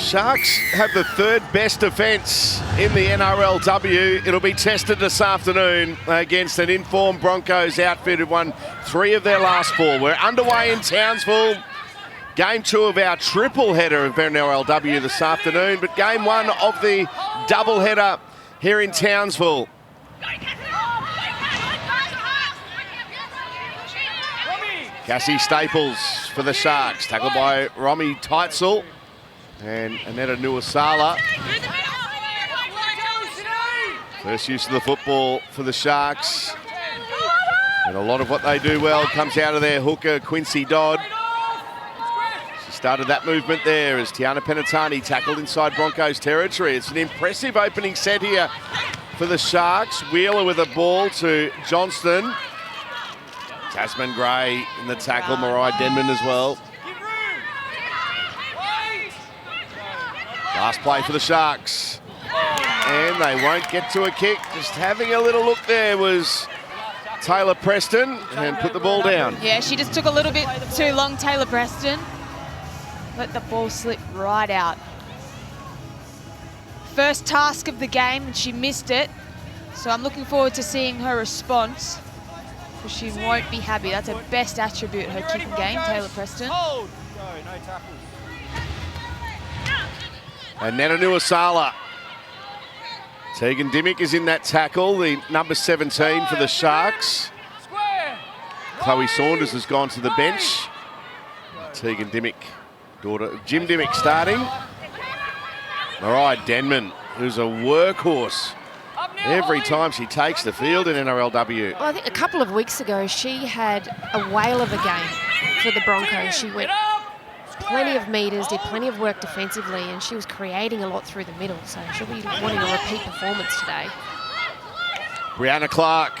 Sharks have the third best defence in the NRLW. It'll be tested this afternoon against an informed Broncos outfit who've won 3 of their last 4. We're underway in Townsville. Game 2 of our triple header of NRLW this afternoon, but game 1 of the double header here in Townsville. Cassie Staples for the Sharks, tackled by Romy Teitzel and Aneta Nuasala. First use of the football for the Sharks. And a lot of what they do well comes out of their hooker, Quincy Dodd. She started that movement there as Tiana Penitani tackled inside Broncos territory. It's an impressive opening set here for the Sharks. Wheeler with a ball to Johnston. Tasman Gray in the tackle, Mariah Denman as well. Last play for the Sharks. And they won't get to a kick. Just having a little look there was Taylor Preston and put the ball down. Yeah, she just took a little bit too long, Taylor Preston. Let the ball slip right out. First task of the game and she missed it. So I'm looking forward to seeing her response. Because she won't be happy. That's her best attribute, her kicking game, Taylor Preston. And Nana Nuasala. Tegan Dimmick is in that tackle, the number 17 for the Sharks. Chloe Saunders has gone to the bench. Tegan Dimmick, daughter of Jim Dimmick, starting. Mariah Denman, who's a workhorse every time she takes the field in NRLW. Well, I think a couple of weeks ago she had a whale of a game for the Broncos. She went plenty of metres, did plenty of work defensively, and she was creating a lot through the middle. So she'll be wanting a repeat performance today. Brianna Clark,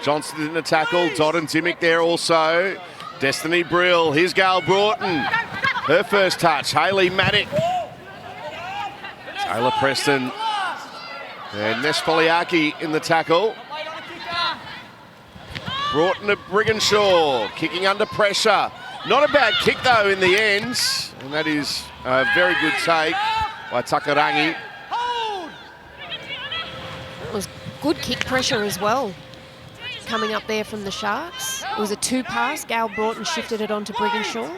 Johnson in the tackle, Dodd and Dimmick there also. Destiny Brill, here's Gail Broughton. Her first touch, Hayley Maddock. Taylor Preston. And Ness Foliaki in the tackle. Broughton at Brigginshaw, kicking under pressure. Not a bad kick though in the end. And that is a very good take by Takarangi. It was good kick pressure as well, coming up there from the Sharks. It was a 2-pass. Gail Broughton shifted it onto Brigginshaw.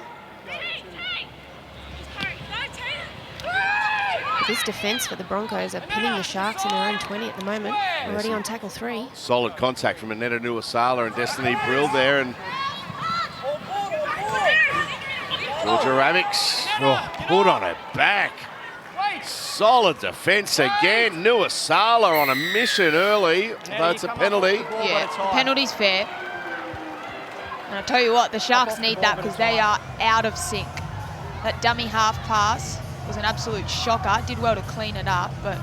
This defence for the Broncos are pinning the Sharks in their own 20 at the moment. Already on tackle 3. Solid contact from Aneta Nuasala and Destiny Brill there. And Georgia Ramix, put on her back. Solid defence again. Nuasala on a mission early, though it's a penalty. Yeah, the penalty's fair. And I'll tell you what, the Sharks need that because they are out of sync. That dummy half pass was an absolute shocker. Did well to clean it up, but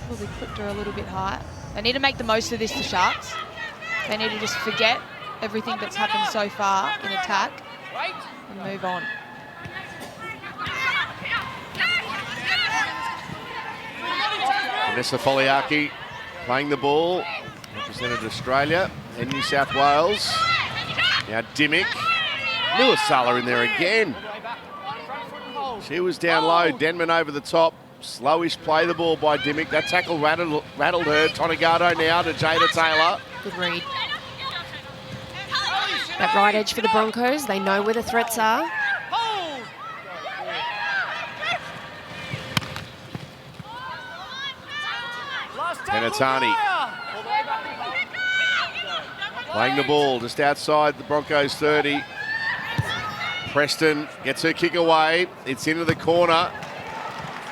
probably clipped her a little bit high. They need to make the most of this, the Sharks. They need to just forget everything that's happened so far in attack and move on. Vanessa Foliaki playing the ball, represented Australia and New South Wales. Now Dimmick. Nuasala in there again. She was down low. Denman over the top. Slowish play the ball by Dimmick. That tackle rattled her. Tonegado now to Jada Taylor. Good read. That right edge for the Broncos. They know where the threats are. Penitani playing the ball just outside the Broncos 30. Preston gets her kick away. It's into the corner.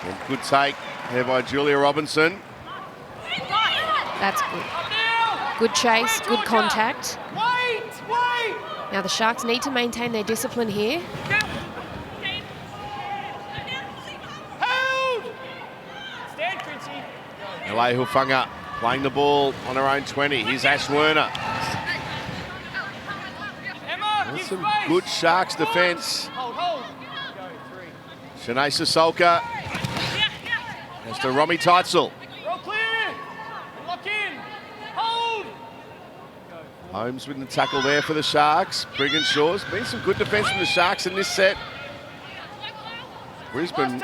And good take there by Julia Robinson. That's good. Good chase, good contact. Now the Sharks need to maintain their discipline here. Malay Hufunga playing the ball on her own 20. Here's Ash Werner. That's some good Sharks defence. Shanae Sissoko. That's to Romy Teitzel. Holmes with the tackle there for the Sharks. Brigginshaw's been some good defence from the Sharks in this set. Brisbane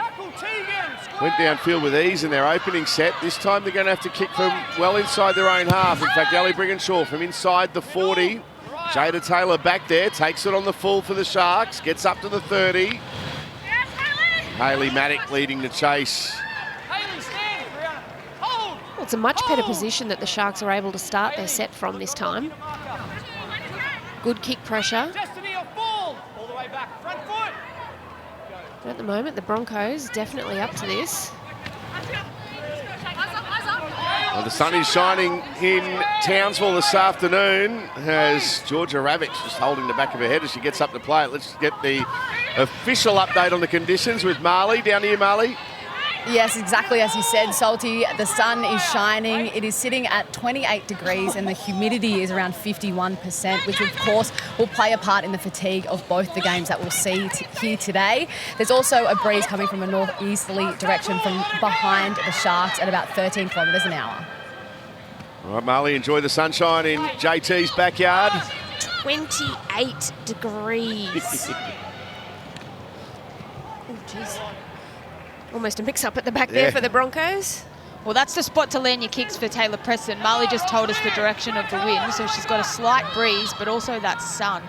went downfield with ease in their opening set. This time they're going to have to kick from well inside their own half. In fact, Ali Brigginshaw from inside the 40. Jada Taylor back there, takes it on the full for the Sharks, gets up to the 30. Hayley Maddock leading the chase. Well, it's a much better position that the Sharks are able to start their set from this time. Good kick pressure. But at the moment, the Broncos definitely up to this. Well, the sun is shining in Townsville this afternoon as Georgia Ravix just holding the back of her head as she gets up to play it. Let's get the official update on the conditions with Marley. Down to you, Marley. Yes, exactly as you said, Salty. The sun is shining. It is sitting at 28 degrees and the humidity is around 51%, which of course will play a part in the fatigue of both the games that we'll see here today. There's also a breeze coming from a northeasterly direction from behind the Sharks at about 13 kilometres an hour. All right, Marley, enjoy the sunshine in JT's backyard. 28 degrees. Oh, jeez. Almost a mix-up at the back there for the Broncos. Well, that's the spot to land your kicks for Taylor Preston. Marley just told us the direction of the wind, so she's got a slight breeze, but also that sun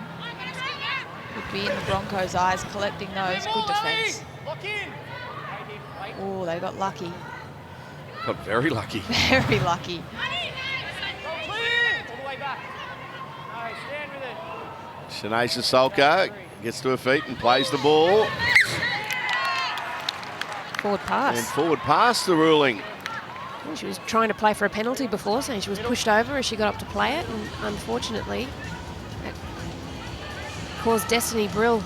would be in the Broncos' eyes, collecting those. Good defence. Oh, they got lucky. Got very lucky. Very lucky. Shanaisha Salka gets to her feet and plays the ball. Forward pass. And forward pass, the ruling. Well, she was trying to play for a penalty before, so she was pushed over as she got up to play it, and unfortunately, that caused Destiny Brill.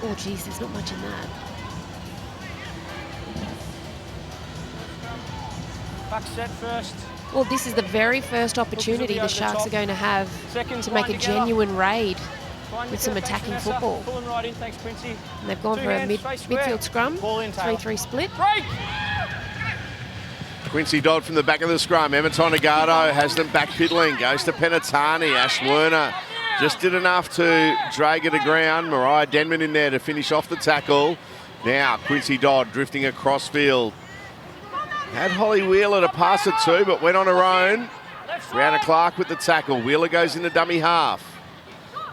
Oh, geez, there's not much in that. Back set first. Well, this is the very first opportunity the Sharks are going to have to make a genuine raid with some attacking football. Pulling right in, thanks, Princey. And they've gone for a midfield scrum, 3-3 split. Break! Quincy Dodd from the back of the scrum. Emma Tonegado has them back piddling. Goes to Penatani. Ash Werner just did enough to drag her to ground. Mariah Denman in there to finish off the tackle. Now Quincy Dodd drifting across field. Had Holly Wheeler to pass it to, but went on her own. Brianna Clark with the tackle. Wheeler goes into dummy half.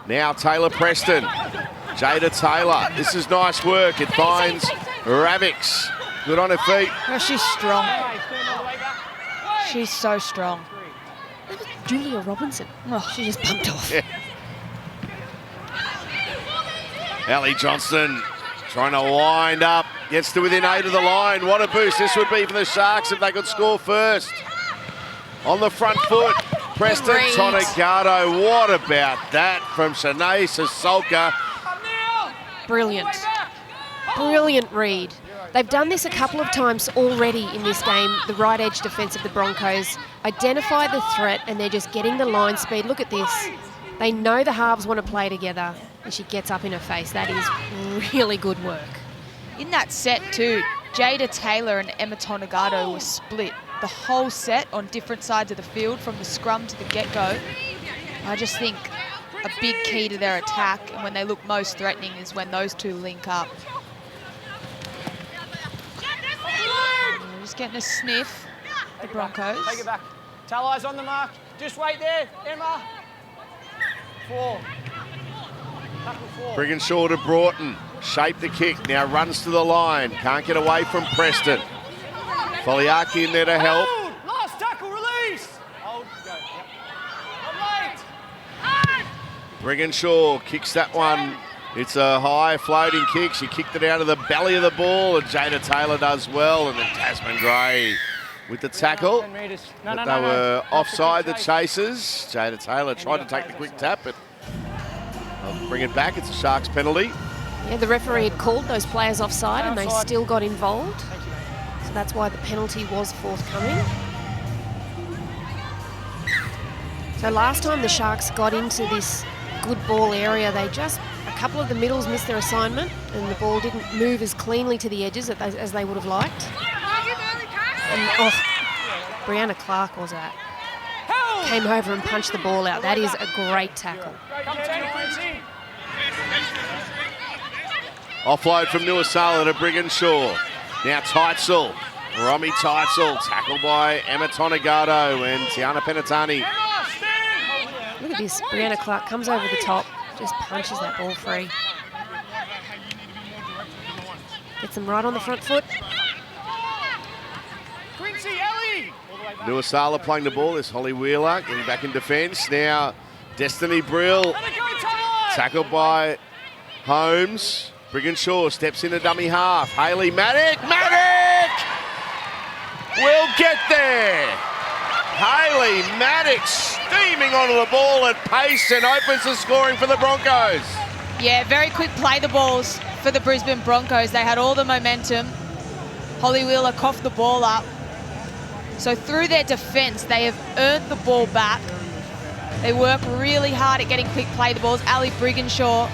Now Taylor Preston. Jada Taylor. This is nice work. It finds Ravix. Good on her feet. Oh, she's strong. She's so strong. That was Julia Robinson. Oh, she just bumped off. Yeah. Ellie Johnston trying to wind up. Gets to within 8 of the line. What a boost this would be for the Sharks if they could score first. On the front foot, Preston Tonegado. What about that from Shanae Sasolka? Brilliant. Brilliant read. They've done this a couple of times already in this game, the right edge defence of the Broncos. Identify the threat and they're just getting the line speed. Look at this. They know the halves want to play together and she gets up in her face. That is really good work. In that set too, Jada Taylor and Emma Tonegado were split the whole set on different sides of the field from the scrum to the get-go. I just think a big key to their attack and when they look most threatening is when those two link up. They're just getting a sniff, the Broncos. Take it back. Tell eyes on the mark. Just wait there, Emma. 4. Tackle 4. Brigginshaw to Broughton. Shape the kick. Now runs to the line. Can't get away from Preston. Foliaki in there to help. Hold. Last tackle, release. Hold, go. Yep. I'm late. Brigginshaw kicks that one. It's a high floating kick. She kicked it out of the belly of the ball, and Jada Taylor does well. And then Tasman Gray with the tackle. 10 metres. But they were offside, the chasers. Jada Taylor tried to take the quick tap, but they'll bring it back. It's a Sharks penalty. Yeah, the referee had called those players offside and they still got involved. So that's why the penalty was forthcoming. So last time the Sharks got into this good ball area, a couple of the middles missed their assignment and the ball didn't move as cleanly to the edges as they would have liked. And, Brianna Clark was that. came over and punched the ball out. That is a great tackle. Offload from Nuasala to Brigginshaw. Now Teitzel. Romy Teitzel, tackled by Emma Tonegado and Tiana Penatani. Look at this. Brianna Clark comes over the top, just punches that ball free. Gets them right on the front foot. Nuasala playing the ball. There's Holly Wheeler getting back in defence. Now Destiny Brill, tackled by Holmes. Brigginshaw steps in a dummy half. Hayley Maddock. Will get there. Hayley Maddock steaming onto the ball at pace and opens the scoring for the Broncos. Yeah, very quick play the balls for the Brisbane Broncos. They had all the momentum. Holly Wheeler coughed the ball up. So through their defence, they have earned the ball back. They work really hard at getting quick play the balls. Ali Brigginshaw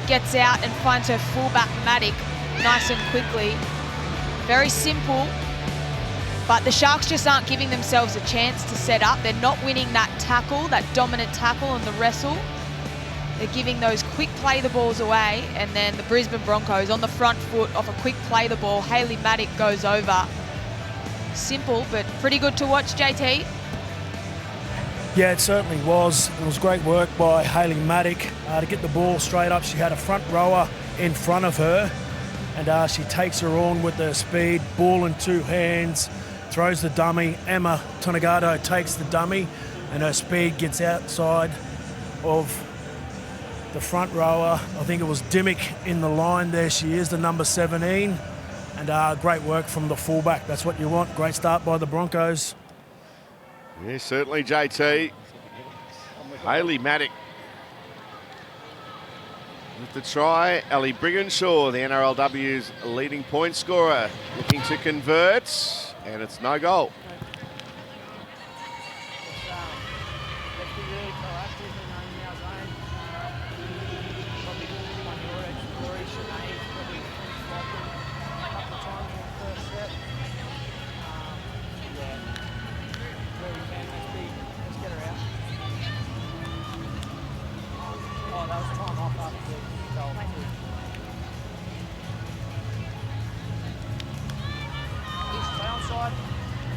gets out and finds her fullback Maddock nice and quickly. Very simple, but the Sharks just aren't giving themselves a chance to set up. They're not winning that tackle, that dominant tackle on the wrestle. They're giving those quick play the balls away, and then the Brisbane Broncos on the front foot off a quick play the ball. Hayley Maddock goes over. Simple, but pretty good to watch, JT. Yeah, it certainly was. It was great work by Hayley Maddock to get the ball straight up. She had a front rower in front of her, and she takes her on with her speed, ball in two hands, throws the dummy. Emma Tonegado takes the dummy, and her speed gets outside of the front rower. I think it was Dimmick in the line. There she is, the number 17. And great work from the fullback. That's what you want. Great start by the Broncos. Yeah, certainly, JT. Hayley Maddock with the try. Ali Brigginshaw, the NRLW's leading point scorer, looking to convert, and it's no goal.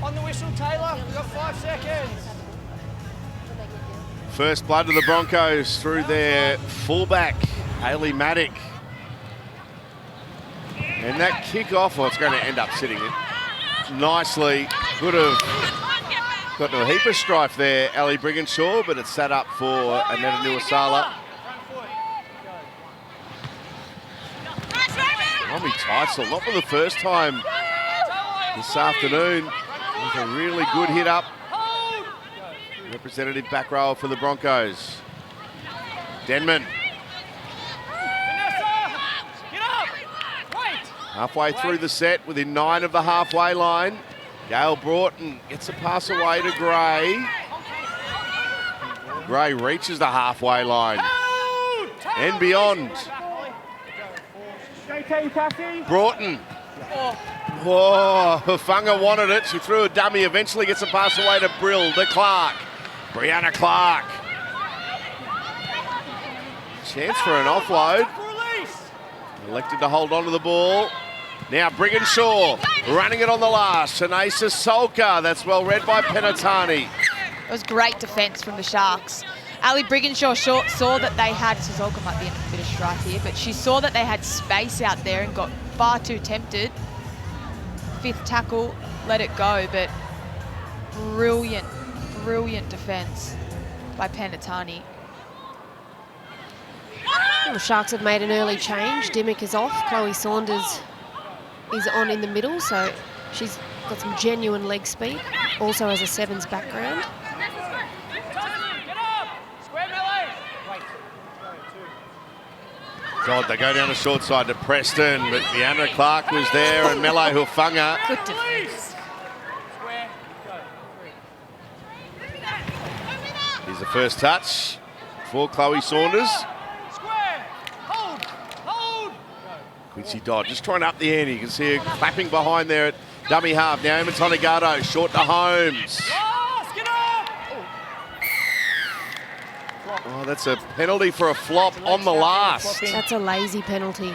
On the whistle, Taylor. We've got 5 seconds. First blood to the Broncos through their fullback, Hayley Maddock. And that kick-off, well, it's going to end up sitting it nicely. Could have got to a heap of strife there, Ali Brigginshaw, but it's set up for Aneta Nuasala. Romy Teitzel, not for the first time this afternoon. It was a really good hit up. Representative back rower for the Broncos. Denman. Halfway through the set, within 9 of the halfway line. Gail Broughton gets a pass away to Gray. Gray reaches the halfway line and beyond. Broughton. Oh, Hufanga wanted it. She threw a dummy, eventually gets a pass away to Brill, to Clark. Brianna Clark. Chance for an offload. Elected to hold on to the ball. Now Brigginshaw running it on the last. Shanasa Solka, that's well read by Penatani. It was great defence from the Sharks. Ali Brigginshaw saw that they had, Solka might be in a bit of strife here, but she saw that they had space out there and got far too tempted. 5th tackle, let it go, but brilliant defence by Penatani. Well, the Sharks have made an early change. Dimmick is off. Chloe Saunders is on in the middle, so she's got some genuine leg speed. Also has a 7s background. God, they go down the short side to Preston, but Deanna Clark was there and Melo Hufanga. Good defence. Here's the first touch for Chloe Saunders. Quincy Dodd just trying to up the ante. You can see her clapping behind there at dummy half. Now Emma Tonegado, short to Holmes. Oh, that's a penalty for a flop on the last. That's a lazy penalty.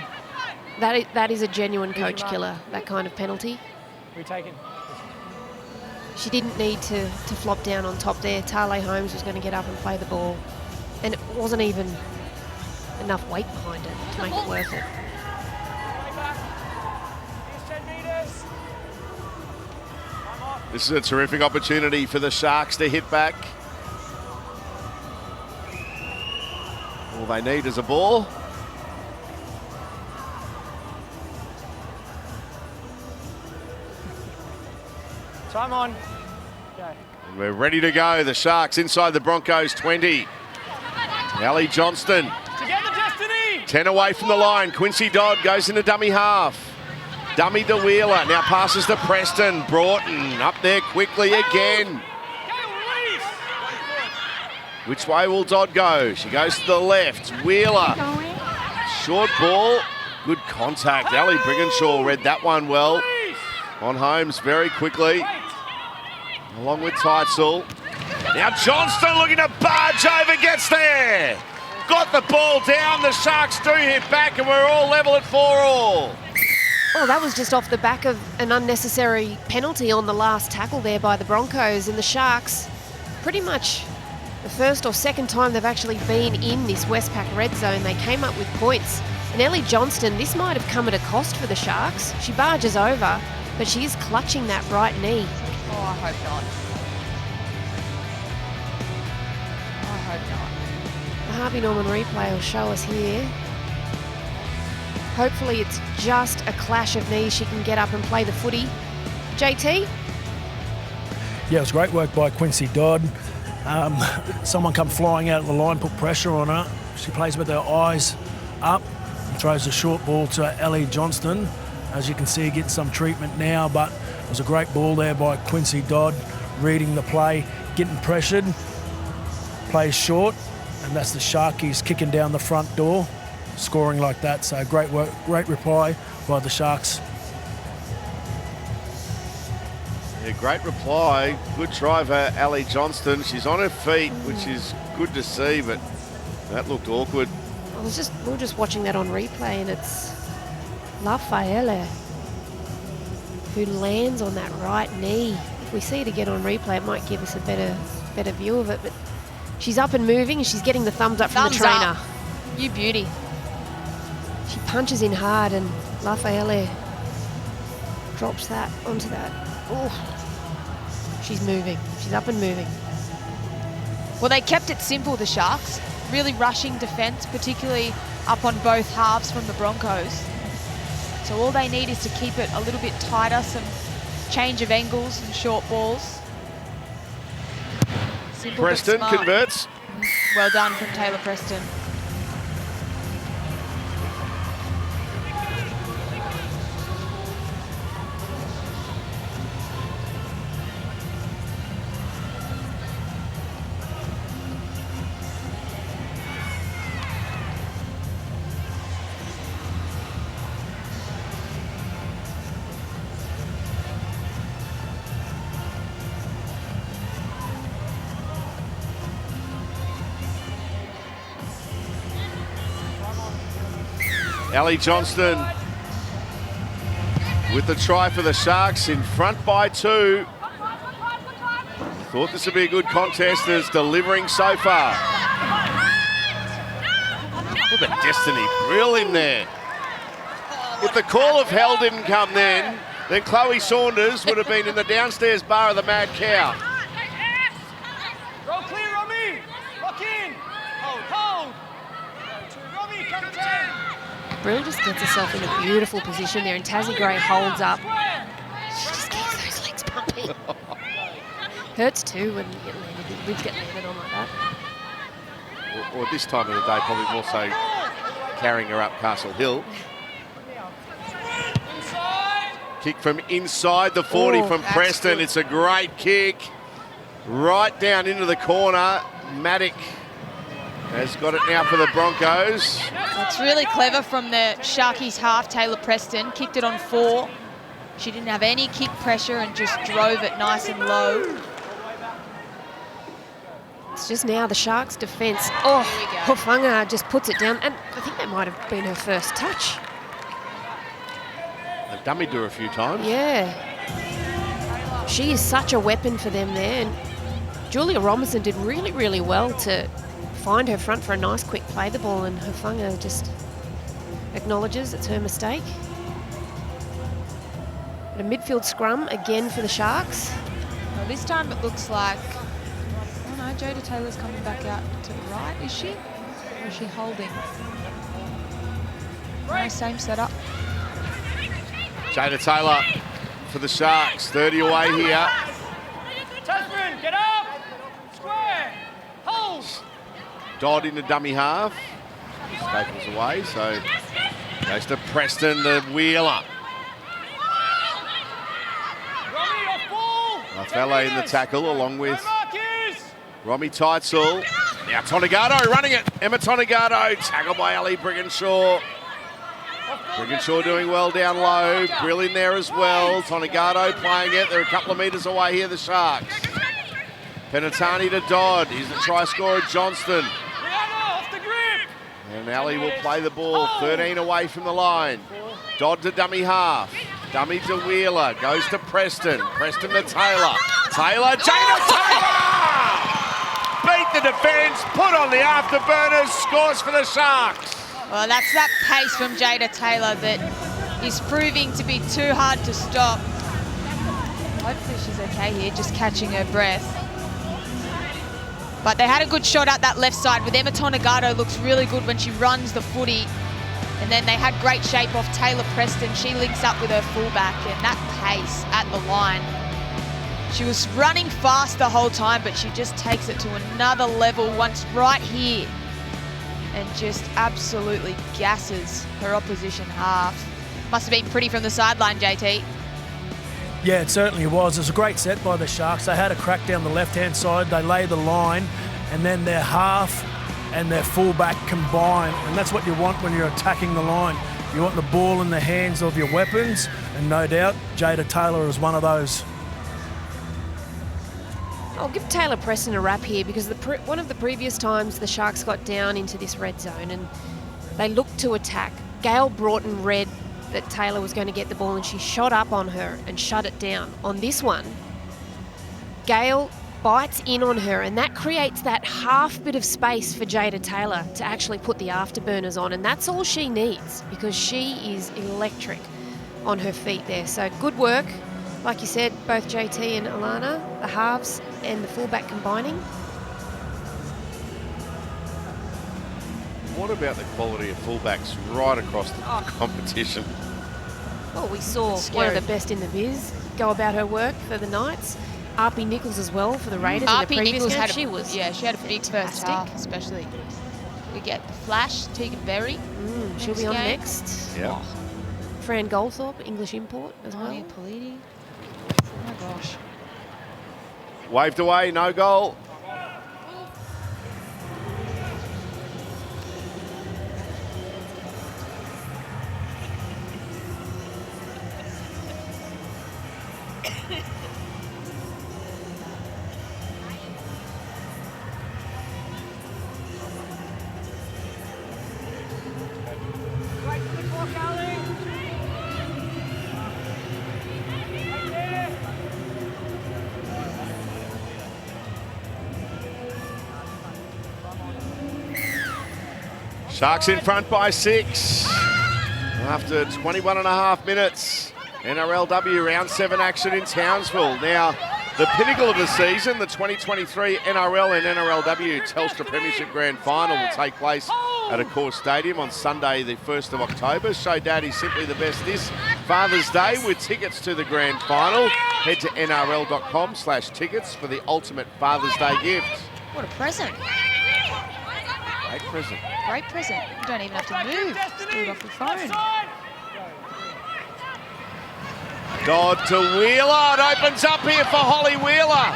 That is a genuine coach killer, that kind of penalty. Retaken. She didn't need to flop down on top there. Tale Holmes was going to get up and play the ball. And it wasn't even enough weight behind it to make it worth it. This is a terrific opportunity for the Sharks to hit back. All they need is a ball. Time on. Go. And we're ready to go. The Sharks inside the Broncos 20. Ali Johnston. Together, Destiny! 10 away from the line. Quincy Dodd goes into dummy half. Dummy to Wheeler. Now passes to Preston. Broughton up there quickly again. Which way will Dodd go? She goes to the left. Wheeler. Short ball. Good contact. Ali Brigginshaw read that one well. On Holmes very quickly. Along with Teitzel. Now Johnston looking to barge over. Gets there. Got the ball down. The Sharks do hit back and we're all level at 4-all. Oh, that was just off the back of an unnecessary penalty on the last tackle there by the Broncos. And the Sharks, pretty much the first or second time they've actually been in this Westpac red zone, they came up with points. And Ellie Johnston, this might have come at a cost for the Sharks. She barges over, but she is clutching that right knee. Oh, I hope not. I hope not. The Harvey Norman replay will show us here. Hopefully it's just a clash of knees. She can get up and play the footy. JT? Yeah, it was great work by Quincy Dodd. Someone come flying out of the line, put pressure on her. She plays with her eyes up and throws a short ball to Ellie Johnston. As you can see, getting some treatment now, but it was a great ball there by Quincy Dodd, reading the play, getting pressured, plays short, and that's the Sharkies kicking down the front door, scoring like that. So great work, great reply by the Sharks. Yeah, great reply. Good try for Ali Johnston. She's on her feet, which is good to see, but that looked awkward. We were just watching that on replay, and it's Lafaele who lands on that right knee. If we see it again on replay, it might give us a better view of it. But she's up and moving, and she's getting the thumbs up from the trainer. Up. You beauty. She punches in hard, and Lafaele drops that onto that. Oh, she's moving. She's up and moving. Well, they kept it simple, the Sharks. Really rushing defence, particularly up on both halves from the Broncos. So all they need is to keep it a little bit tighter, some change of angles and short balls. Simple Preston but smart. converts. Well done from Taylor Preston. Ali Johnston with the try for the Sharks, in front by 2. Thought this would be a good contest, as delivering so far. Look at Destiny Brill in there. If the call of hell didn't come then Chloe Saunders would have been in the downstairs bar of the Mad Cow. Roll clear, Robbie. Lock in. Hold. Robbie, come to 10. Brill just gets herself in a beautiful position there, and Tassie Gray holds up. She just keeps those legs pumping. Hurts too when you get landed, ribs get landed on like that. Or this time of the day, probably more so carrying her up Castle Hill. Kick from inside the 40 from Preston. good. It's a great kick. Right down into the corner. Maddock has got it now for the Broncos. That's really clever from the Sharkies half, Taylor Preston. Kicked it on 4. She didn't have any kick pressure and just drove it nice and low. It's just now the Sharks' defence. Oh, Hufanga just puts it down. And I think that might have been her first touch. They've dummied her a few times. Yeah. She is such a weapon for them there. And Julia Robinson did really, really well to find her front for a nice quick play the ball, and Hufanga just acknowledges it's her mistake. But a midfield scrum again for the Sharks. Well, this time it looks like, oh no, Jada Taylor's coming back out to the right, is she? Or is she holding? No, same setup. Jada Taylor for the Sharks, 30 away here. Tasman, get up! Square! Hold! Dodd in the dummy half. Staples away, so goes to Preston, the Wheeler. Lafella in the tackle, along with Romy Teitzel. Now Tonegado running it. Emma Tonegado, tackled by Ali Brigginshaw. Brigginshaw doing well down low. Brill in there as well. Tonegado playing it. They're a couple of metres away here, the Sharks. Penatani to Dodd. He's the try scorer, Johnston. And Ali will play the ball. 13 away from the line. Dodd to dummy half. Dummy to Wheeler. Goes to Preston. Preston to Taylor. Taylor. Jada Taylor! Beat the defence. Put on the afterburners. Scores for the Sharks. Well, that's that pace from Jada Taylor that is proving to be too hard to stop. Hopefully she's okay here, just catching her breath. But they had a good shot at that left side with Emma Tonegado. Looks really good when she runs the footy. And then they had great shape off Taylor Preston. She links up with her fullback, and that pace at the line. She was running fast the whole time, but she just takes it to another level once right here and just absolutely gasses her opposition half. Must have been pretty from the sideline, JT. Yeah, it certainly was. It was a great set by the Sharks. They had a crack down the left-hand side. They lay the line, and then their half and their fullback combine, and that's what you want when you're attacking the line. You want the ball in the hands of your weapons, and no doubt Jada Taylor is one of those. I'll give Taylor Preston a rap here because one of the previous times the Sharks got down into this red zone and they looked to attack. Gail Broughton read that Taylor was going to get the ball and she shot up on her and shut it down. On this one, Gail bites in on her, and that creates that half bit of space for Jada Taylor to actually put the afterburners on, and that's all she needs because she is electric on her feet there. So good work. Like you said, both JT and Alana, the halves and the fullback combining. What about the quality of fullbacks right across the competition? Well, we saw one of the best in the biz go about her work for the Knights. Arpie Nichols as well for the Raiders in the previous game. She had a big first half, especially. We get the Flash, Tegan Berry. She'll be on next. Yeah. Fran Goldthorpe, English import as well. Politi. Oh my gosh. Waved away, no goal. Sharks in front by 6 after 21 and a half minutes. NRLW round 7 action in Townsville. Now, the pinnacle of the season, the 2023 NRL and NRLW Telstra Premiership Grand Final will take place at Accor Stadium on Sunday, the 1st of October. Show Daddy simply the best this Father's Day with tickets to the Grand Final. Head to nrl.com/tickets for the ultimate Father's Day gift. What a present. Great present. Great present. You don't even have to move. Just do it off your phone. Dodd to Wheeler. It opens up here for Holly Wheeler.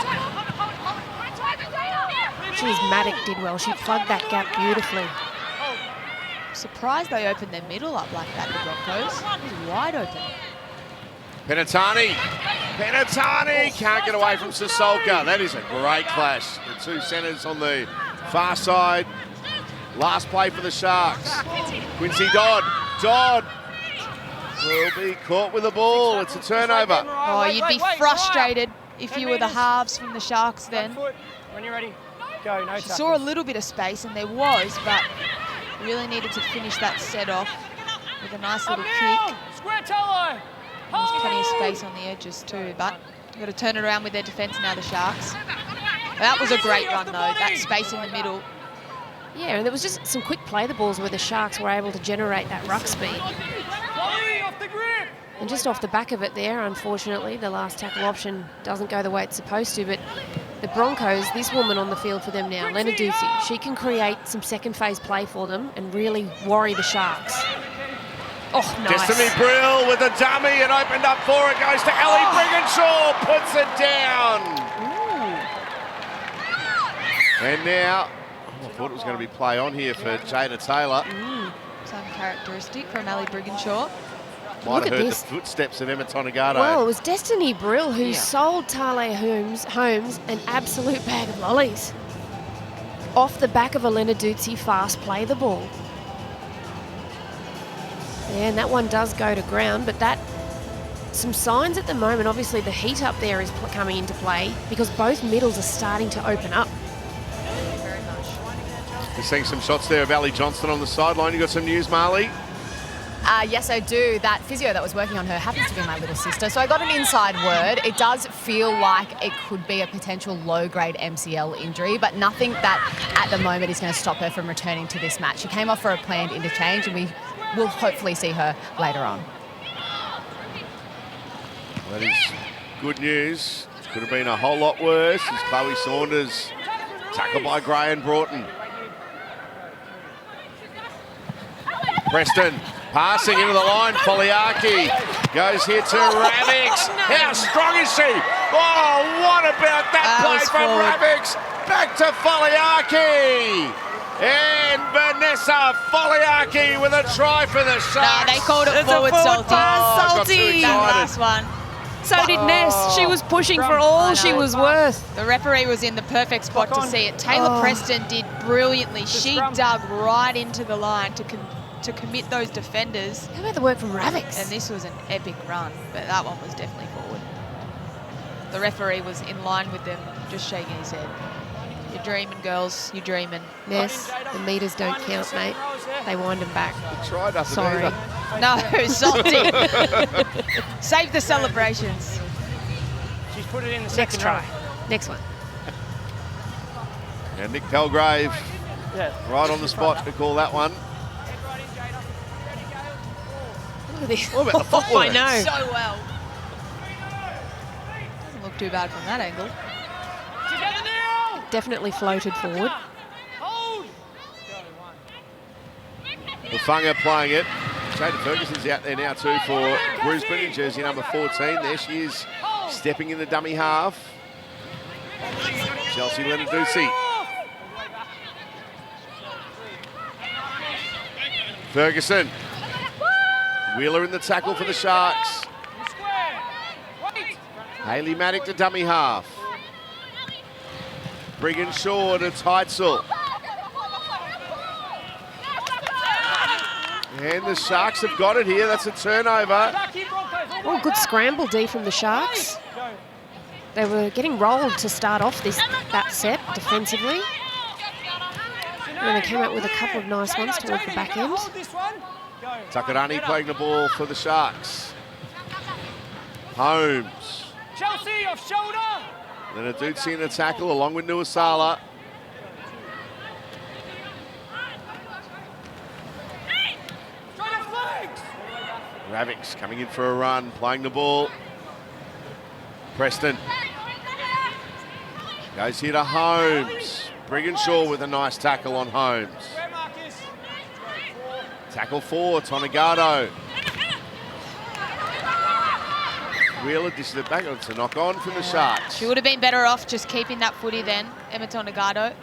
Geez, Maddock did well. She plugged that gap beautifully. Surprised they opened their middle up like that, the Broncos. It was wide open. Penatani Penatani can't get away from Sissoko. That is a great clash. The two centres on the far side. Last play for the Sharks. Quincy Dodd. Dodd will be caught with the ball. It's a turnover. Oh, you'd be frustrated if you were the halves from the Sharks then. When you're ready, go. No She saw a little bit of space, and there was, but really needed to finish that set off with a nice little kick. Square toe. There's plenty of space on the edges too, but you've got to turn it around with their defence now, the Sharks. That was a great run though, that space in the middle. Yeah, and there was just some quick play the balls where the Sharks were able to generate that ruck speed. And just off the back of it there, unfortunately, the last tackle option doesn't go the way it's supposed to, but the Broncos, this woman on the field for them now, Lenarduzzi, she can create some second phase play for them and really worry the Sharks. Oh, nice. Destiny Brill with a dummy and opened up for it. Goes to Ellie Brigginshaw, puts it down. Ooh. And now, I thought it was going to be play on here for Jada Taylor. It's uncharacteristic from Ali Brigginshaw. Might Look have at heard this. the footsteps of Emma Tonegado. Well, it was Destiny Brill who sold Tale Holmes an absolute bag of lollies. Off the back of a Lenarduzzi fast play the ball. Yeah, and that one does go to ground, but that some signs at the moment. Obviously, the heat up there is coming into play because both middles are starting to open up. Very much. You're seeing some shots there of Ali Johnston on the sideline. You got some news, Marley? Yes, I do. That physio that was working on her happens to be my little sister. So I got an inside word. It does feel like it could be a potential low-grade MCL injury, but nothing that at the moment is going to stop her from returning to this match. She came off for a planned interchange, and we will hopefully see her later on. That is good news. Could have been a whole lot worse as Chloe Saunders tackled by Gray and Broughton. Preston passing into the line. Foliaki goes here to Ravix. How strong is she? Oh, what about that play from Ravix? Back to Foliaki. And Vanessa Foliaki with a try for the Sharks. Nah, they called it forward, Salty. got too Salty. That excited. last one. So did Ness. She was pushing for all she was worth. The referee was in the perfect spot to see it. Taylor Preston did brilliantly. She dug right into the line to commit those defenders. How about the work from Ravix? And this was an epic run, but that one was definitely forward. The referee was in line with them, just shaking his head. You're dreaming, girls. You're dreaming. Ness, the meters don't count, mate. They wind them back. Tried nothing Sorry. either. No, Salty. Save the celebrations. She's put it in the Next second try. row. Next one. And Nick Pelgrave Yeah. right on the spot to call that one. Look at this. What about the footwork? I know. So well. Doesn't look too bad from that angle. Together now. Definitely floated forward. Hold. Lafunga playing it. Jada Ferguson's out there now too for Brisbane in jersey number 14. There she is, stepping in the dummy half. Chelsea Lenarduzzi. Ferguson. Wheeler in the tackle for the Sharks. Hayley Maddock to dummy half. Brigginshaw to Teitzel. And the Sharks have got it here. That's a turnover. Oh, good scramble D from the Sharks. They were getting rolled to start off that set defensively. And then they came out with a couple of nice ones towards the back end. Takarani playing the ball for the Sharks. Holmes. Chelsea off shoulder. Then a dude seeing the tackle along with Nuasala. Ravix coming in for a run, playing the ball. Preston. Goes here to Holmes. Brigginshaw with a nice tackle on Holmes. Tackle 4, Tonegado. Wheeler dishes it back. It's a knock on from the Sharks. She would have been better off just keeping that footy then, Emma Tonegado.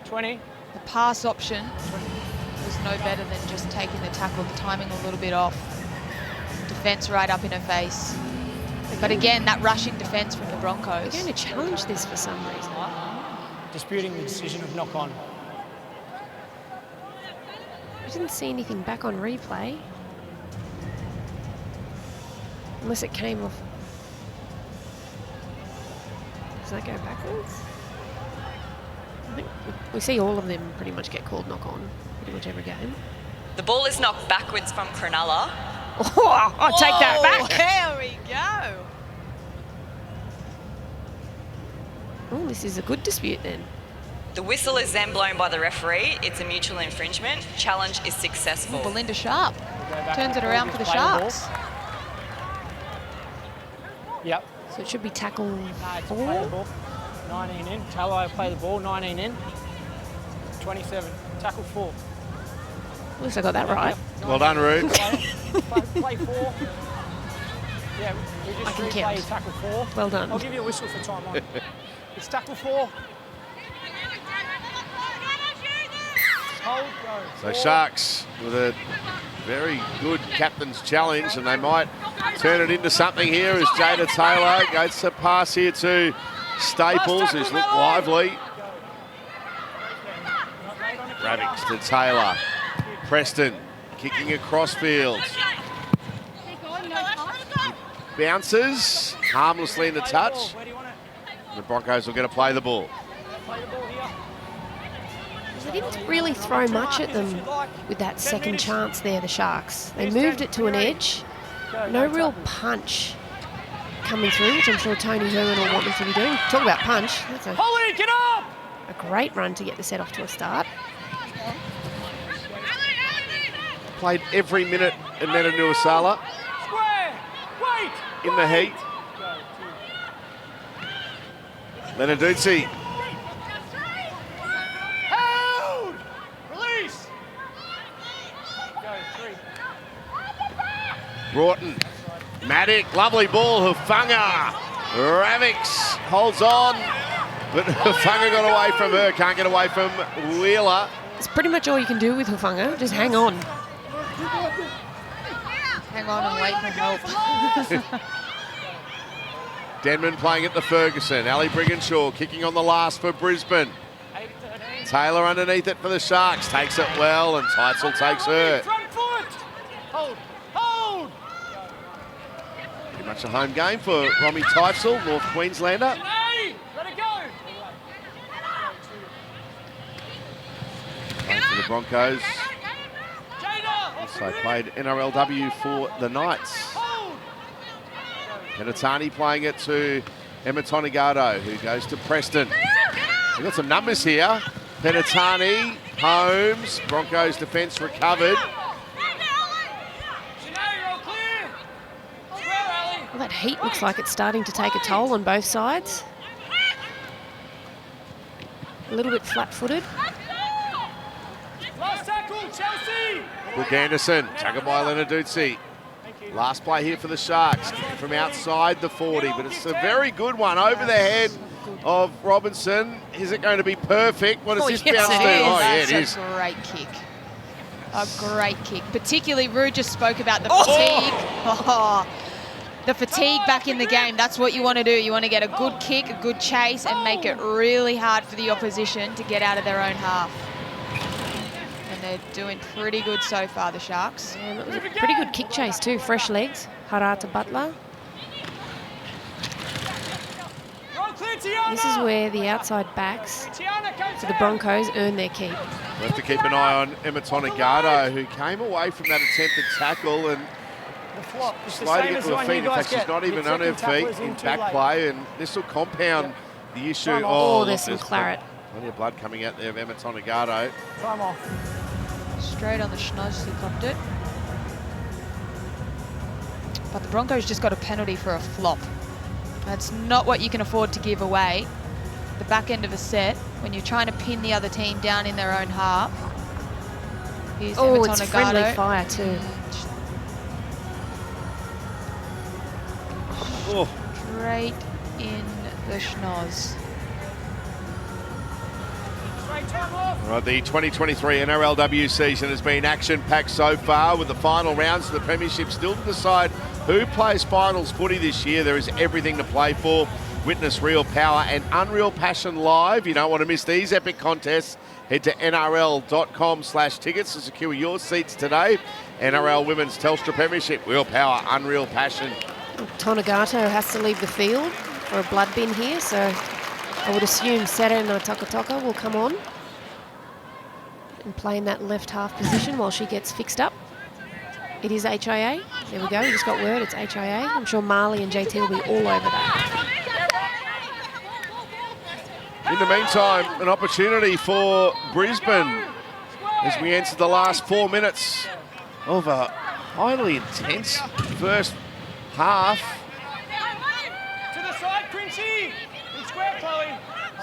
20. The pass option was no better than just taking the tackle, the timing a little bit off. Defence right up in her face. But again, that rushing defence from the Broncos. They're going to challenge this for some reason. Disputing the decision of knock on. I didn't see anything back on replay. Unless it came off. Does that go backwards? I think we see all of them pretty much get called knock on pretty much every game. The ball is knocked backwards from Cronulla. Oh, I'll take that back. There we go. Oh, this is a good dispute then. The whistle is then blown by the referee. It's a mutual infringement. Challenge is successful. Belinda Sharp turns it around for the Sharks. Yep. So it should be tackle Play the 4. ball. 19 in. Tallow play the ball. 19 in. 27. Tackle 4. At least I got that right. Well done, Rude. Play 4. Yeah, we I just can replay count. tackle 4. Well done. I'll give you a whistle for time on. It's tackle 4. Hold, go. So 4. Sharks with a very good captain's challenge, and they might turn it into something here as Jada Taylor goes to pass here to Staples, who's looked lively. Ravix to Taylor. Preston kicking across field. Bounces harmlessly into touch. Where do you want it? The Broncos will get to play the ball. Play the ball here. They didn't really throw much at them with that second chance there, the Sharks. They moved it to an edge. No real punch coming through, which I'm sure Tony Herman will want them to be doing. Talk about punch. That's Holly, get up! a great run to get the set off to a start. Played every minute in Metanuasala Square! Wait! in the heat. Lenarduzzi. Held! Release! Go, 3. Broughton. Maddock, lovely ball. Hufanga. Ravix holds on, but Hufanga got away from her. Can't get away from Wheeler. It's pretty much all you can do with Hufanga. Just hang on. Hang on and wait for help. Denman playing at the Ferguson. Ali Brigginshaw kicking on the last for Brisbane. Taylor underneath it for the Sharks. Takes it well, and Teitzel takes her. Front foot! Hold! Hold! Pretty much a home game for Romy Teitzel, North Queenslander. Hey! Let it go! Playing for the Broncos. Jada! Also played NRLW for the Knights. Hold! Penatani playing it to Emma Tonegado, who goes to Preston. We've got some numbers here. Penatani, Holmes, Broncos defence recovered. Well, that heat looks like it's starting to take a toll on both sides. A little bit flat-footed. Last tackle, Chelsea! Brooke Anderson, taken by Lenarduzzi. Last play here for the Sharks, from outside the 40, but it's a very good one over the head of Robinson. Is it going to be perfect? What does this bounce do? Oh, yeah, it is. That's a great kick. A great kick. Particularly, Rue just spoke about the fatigue. Oh, the fatigue back in the game. That's what you want to do. You want to get a good kick, a good chase, and make it really hard for the opposition to get out of their own half. And they're doing pretty good so far, the Sharks. And it was a pretty good kick chase too. Fresh legs. Harata Butler. This is where the outside backs for the Broncos earn their keep. We'll have to keep an eye on Emma Tonegado, who came away from that attempted tackle and slow to get to her feet. In fact, she's not even on her feet in back play, and this will compound the issue. Oh, there's some claret. Plenty of blood coming out there of Emma Tonegado. Time off. Straight on the schnoz, he copped it. But the Broncos just got a penalty for a flop. That's not what you can afford to give away. The back end of a set, when you're trying to pin the other team down in their own half. Here's Oh, Emma it's friendly Tonegado. fire too. Oh, Straight in the schnoz. All right, the 2023 NRLW season has been action-packed so far, with the final rounds of the Premiership still to decide who plays finals footy this year. There is everything to play for. Witness real power and unreal passion live. You don't want to miss these epic contests. Head to nrl.com/tickets to secure your seats today. NRL Women's Telstra Premiership, real power, unreal passion. Tonagato has to leave the field for a blood bin here, so I would assume Serena Takataka will come on and play in that left half position while she gets fixed up. It is HIA. There we go. We just got word it's HIA. I'm sure Marley and JT will be all over that. In the meantime, an opportunity for Brisbane as we enter the last 4 minutes of a highly intense first half. To the side, Quincy. In square, Chloe.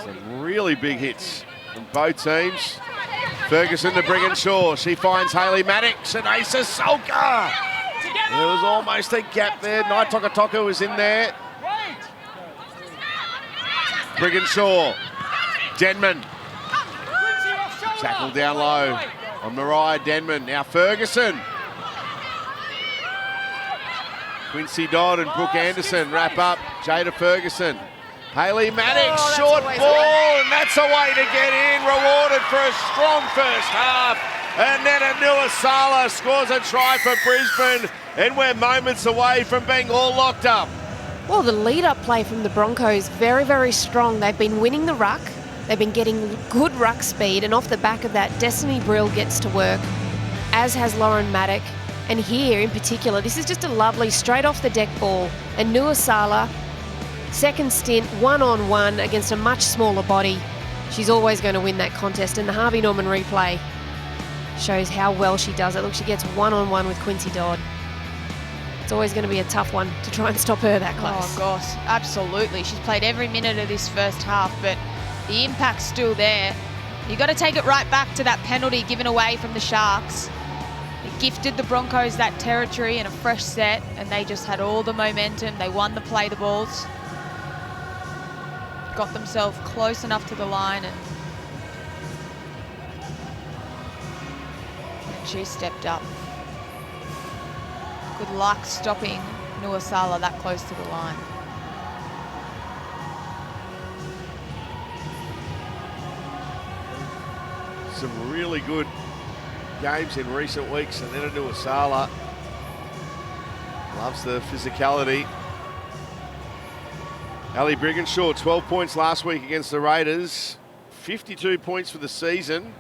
Some really big hits from both teams. Ferguson to Brigginshaw. She finds Hayley Maddox and Asa Sulka. There was almost a gap there. Nai Tokatoka was in there. Brigginshaw. Denman. Tackle down low on Mariah Denman. Now Ferguson. Quincy Dodd and Brooke Anderson wrap up. Jada Ferguson. Hayley Maddox, short ball, and that's a way to get in. Rewarded for a strong first half. And then Nuasala scores a try for Brisbane, and we're moments away from being all locked up. Well, the lead-up play from the Broncos, very, very strong. They've been winning the ruck. They've been getting good ruck speed, and off the back of that, Destiny Brill gets to work, as has Lauren Maddock. And here, in particular, this is just a lovely straight-off-the-deck ball. And Nuasala, second stint, one-on-one against a much smaller body. She's always going to win that contest, and the Harvey Norman replay shows how well she does it. Look, she gets one-on-one with Quincy Dodd. It's always going to be a tough one to try and stop her that close. Oh, gosh, absolutely. She's played every minute of this first half, but the impact's still there. You've got to take it right back to that penalty given away from the Sharks. It gifted the Broncos that territory and a fresh set, and they just had all the momentum. They won the play the balls. Got themselves close enough to the line, and she stepped up. Good luck stopping Nuasala that close to the line. Some really good games in recent weeks, and then Nuasala loves the physicality. Ali Brigginshaw, 12 points last week against the Raiders, 52 points for the season,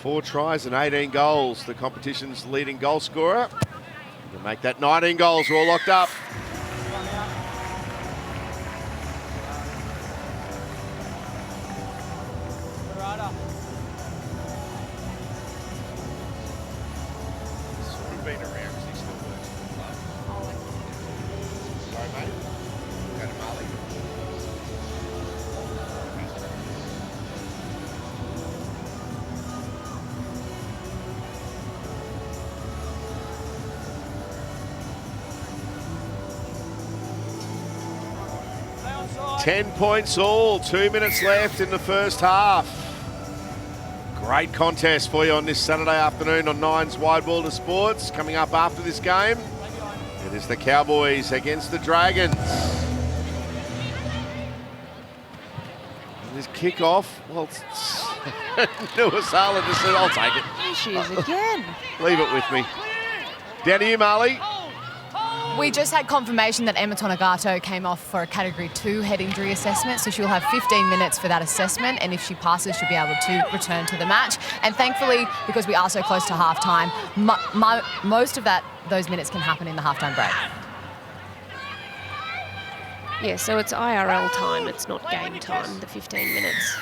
4 tries and 18 goals. The competition's leading goal scorer. To make that 19 goals, we're all locked up. Been around because he still works for the club. Sorry, mate. Go to Marley. Ten points all, 2 minutes left in the first half. Great contest for you on this Saturday afternoon on Nine's Wide World of Sports. Coming up after this game, it is the Cowboys against the Dragons. And this kickoff, well, Nuasala just said, I'll take it. Here she is again. Leave it with me. Down to you, Marley. We just had confirmation that Emma Tonagato came off for a Category 2 head injury assessment, so she'll have 15 minutes for that assessment, and if she passes, she'll be able to return to the match. And thankfully, because we are so close to halftime, most of those minutes can happen in the halftime break. Yeah, so it's IRL time, it's not game time, the 15 minutes.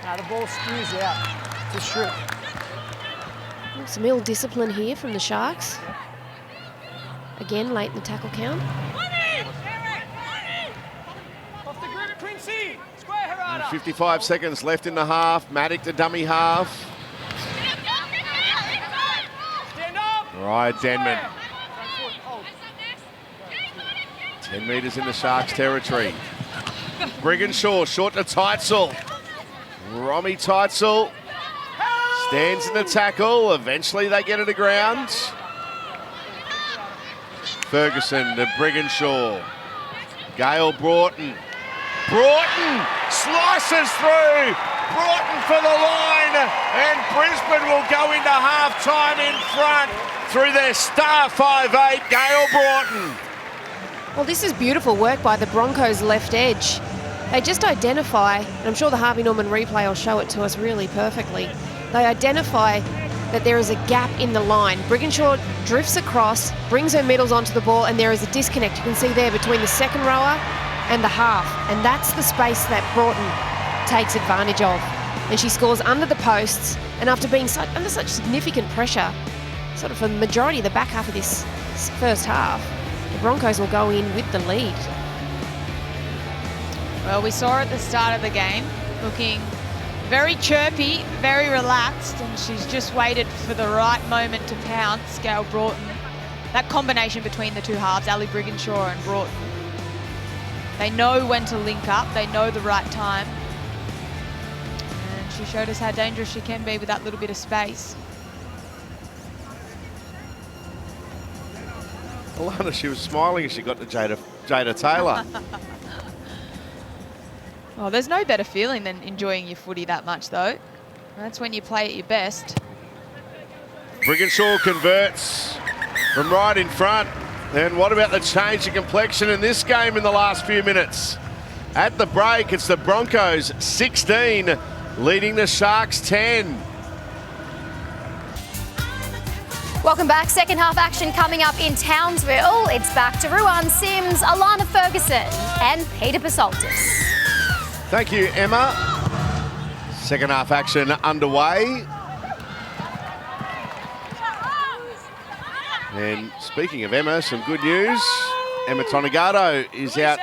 Now the ball skews out to strip. Some ill discipline here from the Sharks. Again, late in the tackle count. Off the grip, Quincy. Square her out up. 55 seconds left in the half. Maddock to dummy half. Stand up. Mariah Denman. 10 metres in the Sharks' territory. Brigginshaw, short to Teitzel. Romy Teitzel stands in the tackle. Eventually they get it to ground. Ferguson to Brigginshaw. Gale Broughton. Broughton slices through. Broughton for the line. And Brisbane will go into half-time in front through their star 5'8", Gale Broughton. Well, this is beautiful work by the Broncos left edge. They just identify, and I'm sure the Harvey Norman replay will show it to us really perfectly. They identify that there is a gap in the line. Brigginshaw drifts across, brings her middles onto the ball, and there is a disconnect. You can see there between the second rower and the half. And that's the space that Broughton takes advantage of. And she scores under the posts, and after being under such significant pressure, sort of for the majority of the back half of this first half, the Broncos will go in with the lead. Well, we saw her at the start of the game looking very chirpy, very relaxed, and she's just waited for the right moment to pounce, Gale Broughton. That combination between the two halves, Ali Brigginshaw and Broughton, they know when to link up, they know the right time. And she showed us how dangerous she can be with that little bit of space. Alana, she was smiling as she got to Jada Taylor. Well, there's no better feeling than enjoying your footy that much, though. That's when you play at your best. Brigginshaw converts from right in front. And what about the change in complexion in this game in the last few minutes? At the break, it's the Broncos 16, leading the Sharks 10. Welcome back. Second half action coming up in Townsville. It's back to Ruan Sims, Alana Ferguson and Peter Pasoltis. Thank you, Emma. Second half action underway. And speaking of Emma, some good news. Emma Tonegado is out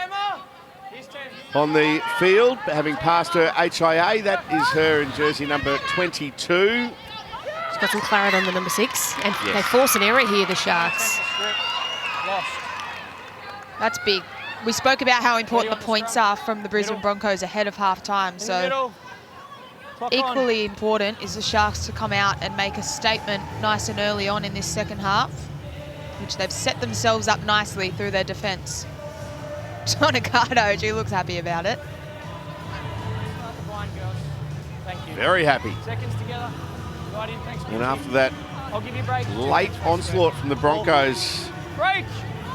on the field, having passed her HIA. That is her in jersey number 22. She's got some claret on the number 6. And Yes. they force an error here, the Sharks. That's big. We spoke about how important the points are from the Brisbane Broncos ahead of half-time, so equally important is the Sharks to come out and make a statement nice and early on in this second half, which they've set themselves up nicely through their defence. Tonegado, she looks happy about it. Very happy. Seconds together. And after that I'll give you a break. late onslaught from the Broncos, Break.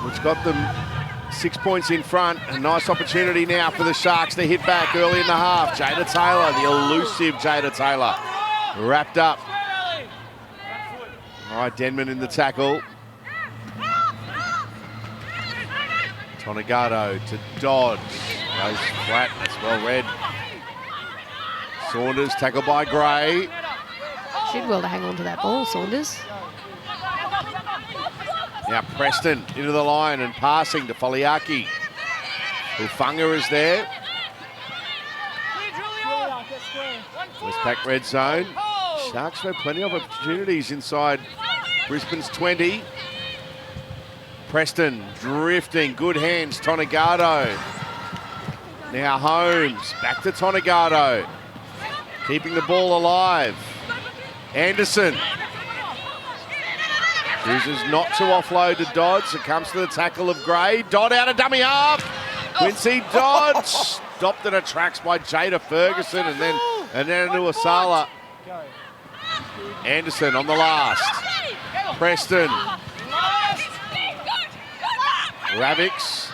which got them 6 points in front. A nice opportunity now for the Sharks to hit back early in the half. Jada Taylor, the elusive Jada Taylor, wrapped up. All right, Denman in the tackle. Tonegado to Dodge. Goes flat, that's well read. Saunders tackled by Gray. Should well to hang on to that ball, Saunders. Now Preston into the line and passing to Foliaki. Ufunga is there. Westpac red zone. Sharks have plenty of opportunities inside Brisbane's 20. Preston drifting, good hands, Tonegado. Now Holmes, back to Tonegado. Keeping the ball alive. Anderson. Chooses not to offload to Dodds. It comes to the tackle of Gray. Dodd out of dummy half. Quincy Dodd stopped in her tracks by Jada Ferguson and then Nuasala. Anderson on the last. Preston. Ravix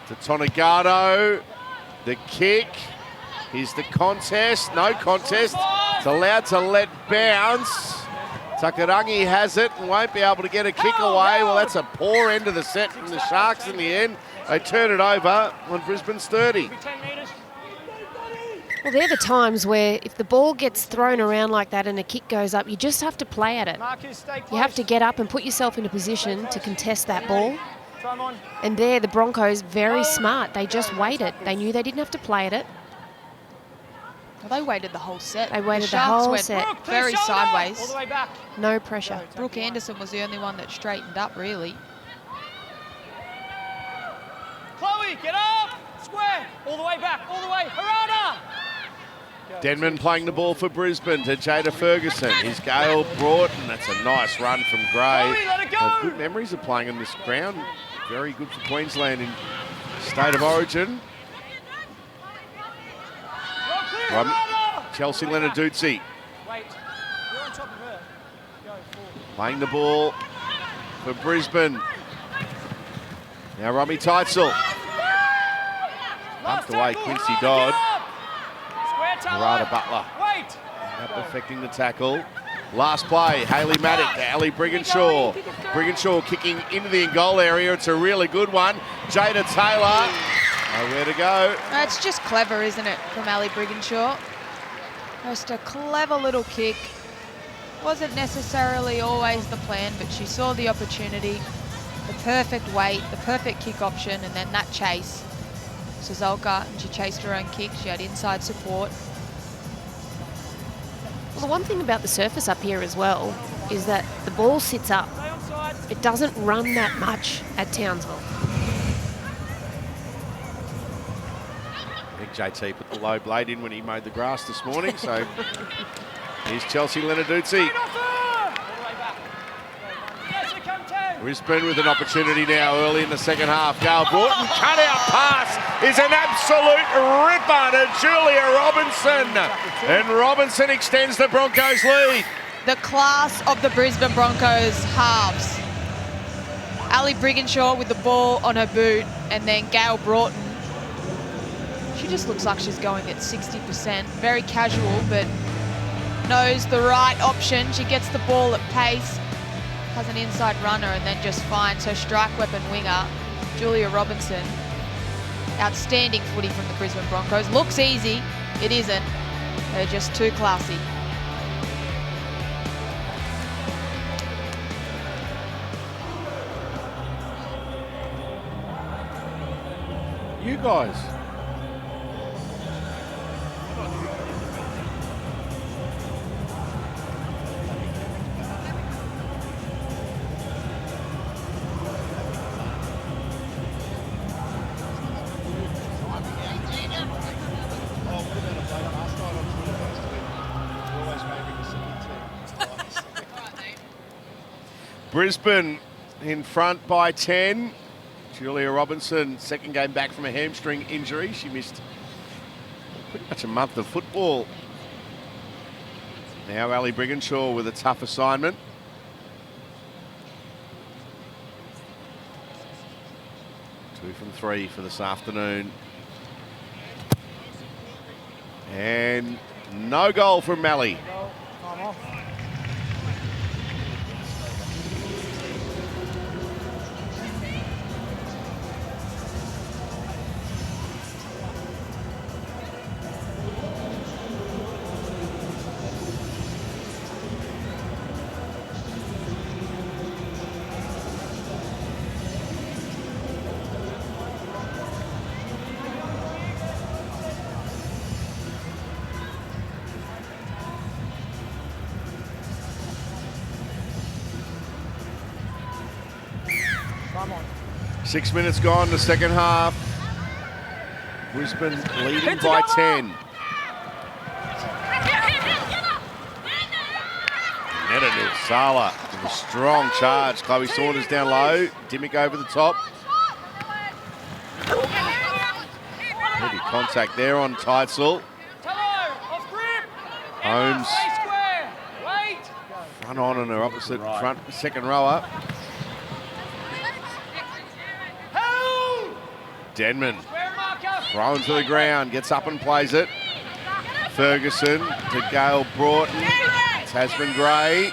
to Tonegado. The kick. Here's the contest. No contest. It's allowed to let bounce. Takarangi has it and won't be able to get a kick away. Well, that's a poor end of the set from the Sharks in the end. They turn it over on Brisbane's 30. Well, they're the times where if the ball gets thrown around like that and a kick goes up, you just have to play at it. You have to get up and put yourself in a position to contest that ball. And there, the Broncos, very smart. They just waited. They knew they didn't have to play at it. Well, they waited the whole set. They waited the Sharks whole went set. very sideways. All the way back. No pressure. Brooke Anderson was the only one that straightened up, really. Chloe, get up! Square! All the way back, all the way. Harada! Denman playing the ball for Brisbane to Jada Ferguson. Here's Gail Broughton. That's a nice run from Gray. Good memories of playing on this ground. Very good for Queensland in State of Origin. Chelsea Lenarduzzi playing the ball for Brisbane. Now Romy Teitzel. Pumped away Quincy Dodd. Murata Butler perfecting the tackle. Last play, Hayley Maddock to Ali Brigginshaw. Brigginshaw kicking into the in-goal area. It's a really good one. Jada Taylor, nowhere to go. It's just clever, isn't it, from Ali Brigginshaw? Just a clever little kick. Wasn't necessarily always the plan, but she saw the opportunity, the perfect weight, the perfect kick option, and then that chase. Suzalka, and she chased her own kick. She had inside support. Well, the one thing about the surface up here as well is that the ball sits up. It doesn't run that much at Townsville. I think JT put the low blade in when he mowed the grass this morning, so here's Chelsea Lenarduzzi. Brisbane with an opportunity now early in the second half. Gail Broughton, cut-out pass is an absolute ripper to Julia Robinson. And Robinson extends the Broncos' lead. The class of the Brisbane Broncos halves. Ali Brigginshaw with the ball on her boot, and then Gail Broughton. She just looks like she's going at 60%. Very casual, but knows the right option. She gets the ball at pace, has an inside runner, and then just finds her strike weapon winger, Julia Robinson. Outstanding footy from the Brisbane Broncos. Looks easy, it isn't. They're just too classy. You guys. Brisbane in front by 10. Julia Robinson, second game back from a hamstring injury. She missed pretty much a month of football. Now Ali Brigginshaw with a tough assignment. Two from three for this afternoon. And no goal from Mally. Come on. 6 minutes gone, the second half. Brisbane leading by 10. Netta Sala with a strong charge. Chloe Saunders down low. Dimmick over the top. Heavy contact there on Teitzel. Holmes front on her opposite front second rower. Denman thrown to the ground, gets up and plays it. Ferguson to Gail Broughton. Tasman Gray.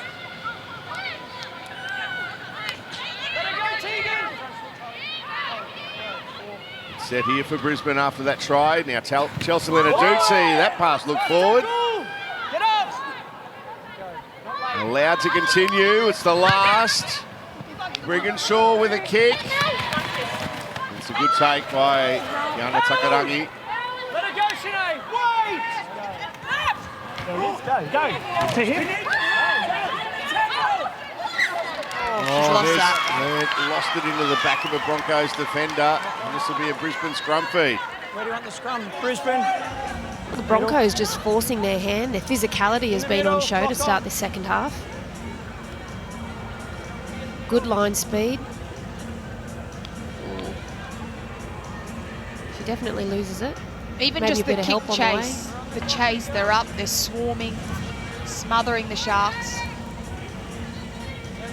Set here for Brisbane after that try. Now Chelsea Lenarduzzi, that pass looked forward. Allowed to continue, it's the last. Brigginshaw with a kick. It's a good take by Yana Takarangi. Let it go, Sinead. Wait! Go. To him. She's lost that. They lost it into the back of a Broncos defender. And this will be a Brisbane scrum feed. Where do you want the scrum? Brisbane. The Broncos just forcing their hand. Their physicality has been on show to start this second half. Good line speed. She definitely loses it. Even Maybe just a the bit of kick help on the way. chase. The chase, they're up, they're swarming, smothering the Sharks. 10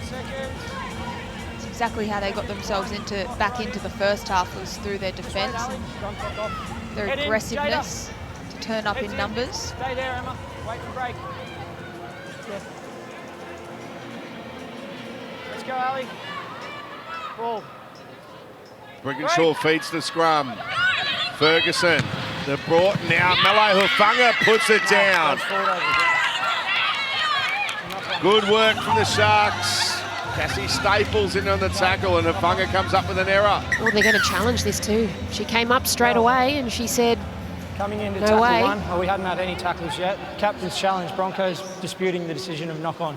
seconds. It's exactly how they got themselves back into the first half, was through their defence and their Head in, aggressiveness to turn up in Heads numbers. Stay there, Emma. Wait for break. Yeah. Let's go, Ali. Ball. Brigginshaw feeds the scrum. Ferguson, they're brought now. Melo Hufunga puts it down. Good work from the Sharks. Cassie Staples in on the tackle and Hufunga comes up with an error. Well, they're going to challenge this too. She came up straight away and she said, Coming into No tackle way. one. Oh, we hadn't had any tackles yet. Captain's challenge. Broncos disputing the decision of knock on.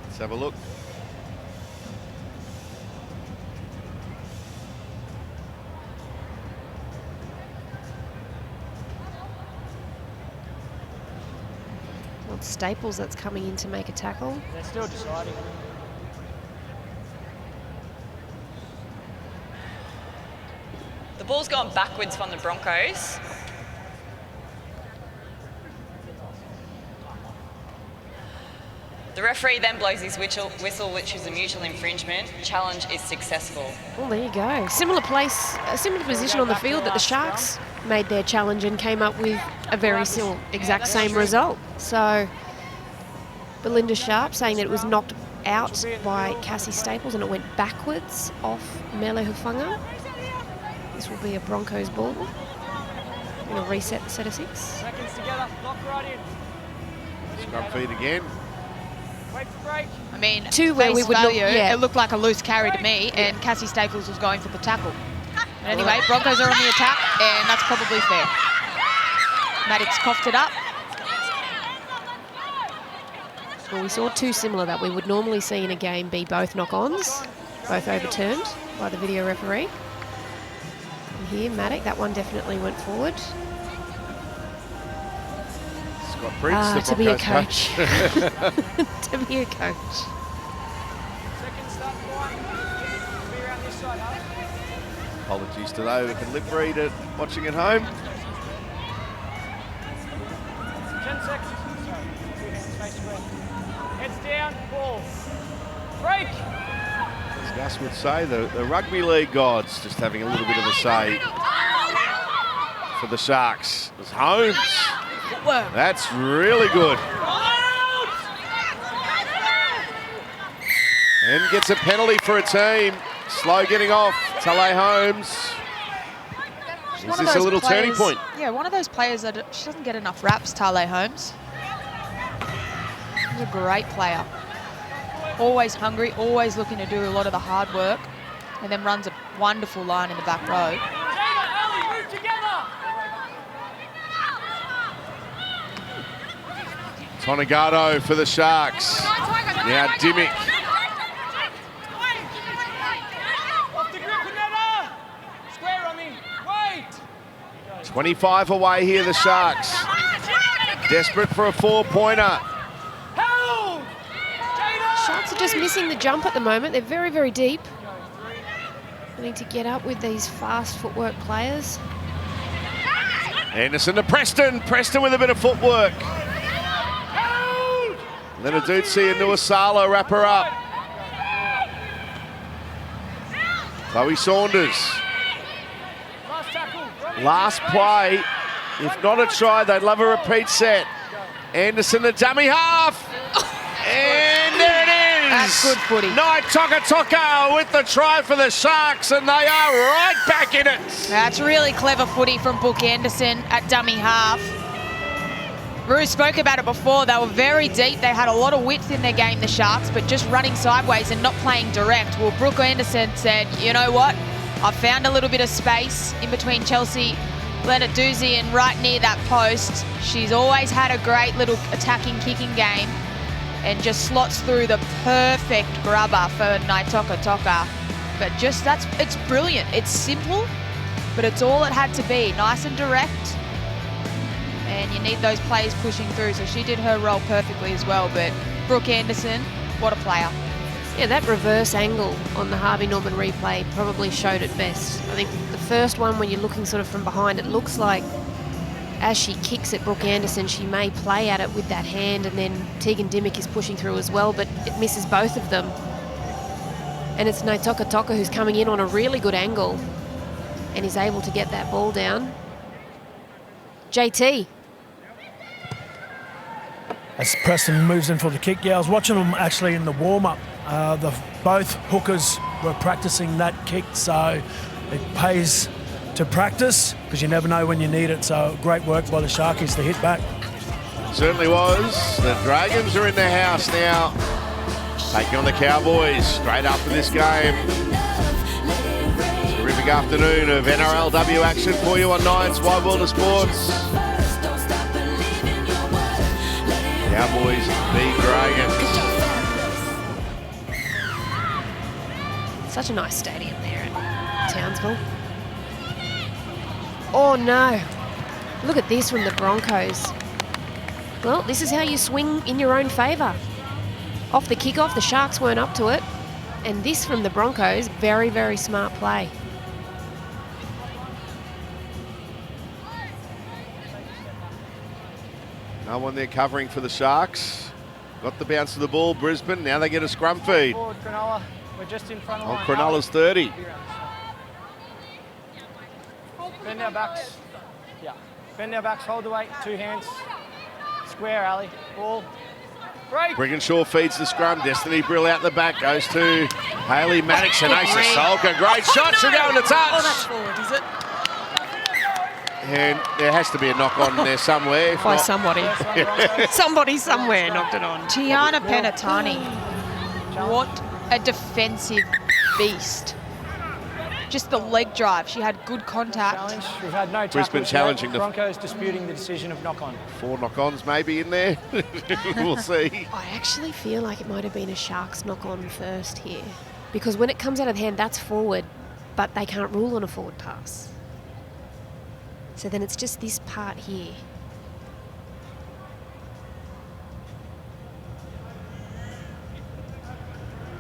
Let's have a look. well, it's Staples that's coming in to make a tackle. They're still deciding. The ball's gone backwards from the Broncos. The referee then blows his whistle, which is a mutual infringement. Challenge is successful. Well, there you go. Similar place, a similar position on the field that the Sharks made their challenge and came up with a very exact same result. So Belinda Sharp saying that it was knocked out by Cassie Staples and it went backwards off Melo Hufunga. This will be a Broncos ball. Going to reset the set of 6. Seconds together. Lock right in. Scrum feed again. Wait for break. I mean, Two where face we would look- value, yeah. it looked like a loose carry to me, and Cassie Staples was going for the tackle. But anyway, Broncos are on the attack, and that's probably fair. Maddox coughed it up. Well, we saw two similar that we would normally see in a game be both knock-ons, both overturned by the video referee. And here, Maddox, that one definitely went forward. Scott Briggs, the To be a Broncos coach. To be a coach. Second start quiet. Be around this side, huh? Apologies to those who can lip read it watching at home. 10 seconds. Sorry. 2 hands, face square. Heads down, ball. Break! As Gus would say, the rugby league gods just having a little bit of a say for the Sharks. It's Holmes. Whoa. That's really good. And gets a penalty for a team. Slow getting off. Tale Holmes. Is One of this a those little turning players- point? Yeah, one of those players that she doesn't get enough raps, Tale Holmes. She's a great player. Always hungry, always looking to do a lot of the hard work, and then runs a wonderful line in the back row. Move together! Tonegado for the Sharks. Now Dimmick. Off the grip, Canetta! Square on me. Wait! 25 away here, the Sharks. Desperate for a 4-pointer. Held! Sharks are just missing the jump at the moment. They're very, very deep. They need to get up with these fast footwork players. Anderson to Preston. Preston with a bit of footwork. Lenarduzzi and Nuasala wrap her up. Chloe Saunders. Last tackle. Last play. If not a try, they'd love a repeat set. Anderson, the dummy half. And there it is. That's good footy. Nai Toka with the try for the Sharks, and they are right back in it. That's really clever footy from Brooke Anderson at dummy half. Rue spoke about it before. They were very deep. They had a lot of width in their game, the Sharks, but just running sideways and not playing direct. Well, Brooke Anderson said, you know what? I found a little bit of space in between Chelsea, Lenarduzzi, and right near that post. She's always had a great little attacking, kicking game and just slots through the perfect grubber for Naitoka Toka. But it's brilliant. It's simple, but it's all it had to be. Nice and direct. And you need those players pushing through. So she did her role perfectly as well. But Brooke Anderson, what a player. Yeah, that reverse angle on the Harvey Norman replay probably showed it best. I think the first one, when you're looking sort of from behind, it looks like as she kicks at Brooke Anderson, she may play at it with that hand, and then Tegan Dimmick is pushing through as well, but it misses both of them. And it's Naitoka Toka who's coming in on a really good angle and is able to get that ball down. JT. As Preston moves in for the kick, yeah, I was watching them actually in the warm-up. Both hookers were practicing that kick, so it pays to practice because you never know when you need it. So great work by the Sharkies to hit back. Certainly was. The Dragons are in the house now, taking on the Cowboys straight after this game. Terrific afternoon of NRLW action for you on Nine's Wide World of Sports. Cowboys beat Dragons. Such a nice stadium there at Townsville. Oh no, look at this from the Broncos. Well, this is how you swing in your own favour. Off the kickoff, the Sharks weren't up to it. And this from the Broncos, very, very smart play. No one there covering for the Sharks. Got the bounce of the ball, Brisbane. Now they get a scrum feed. Forward, Cronulla. We're just in front of On line. Cronulla's 30. Bend our backs. Yeah. Bend our backs, hold the weight, 2 hands. Square, Ali. Ball. Break. Brigginshaw feeds the scrum. Destiny Brill out the back. Goes to Hayley Maddox and Asa Solka. Great shot. She'll go into touch. Oh, that's forward, is it? And there has to be a knock on there somewhere. If By not- somebody. Somebody somewhere knocked it on. Tiana Penatani. What a defensive beast. Just the leg drive. She had good contact. Challenge. We've had no Brisbane tackles challenging yet. the- Broncos disputing the decision of knock-on. 4 knock-ons maybe in there. We'll see. I actually feel like it might have been a Sharks knock-on first here. Because when it comes out of the hand, that's forward, but they can't rule on a forward pass. So then it's just this part here.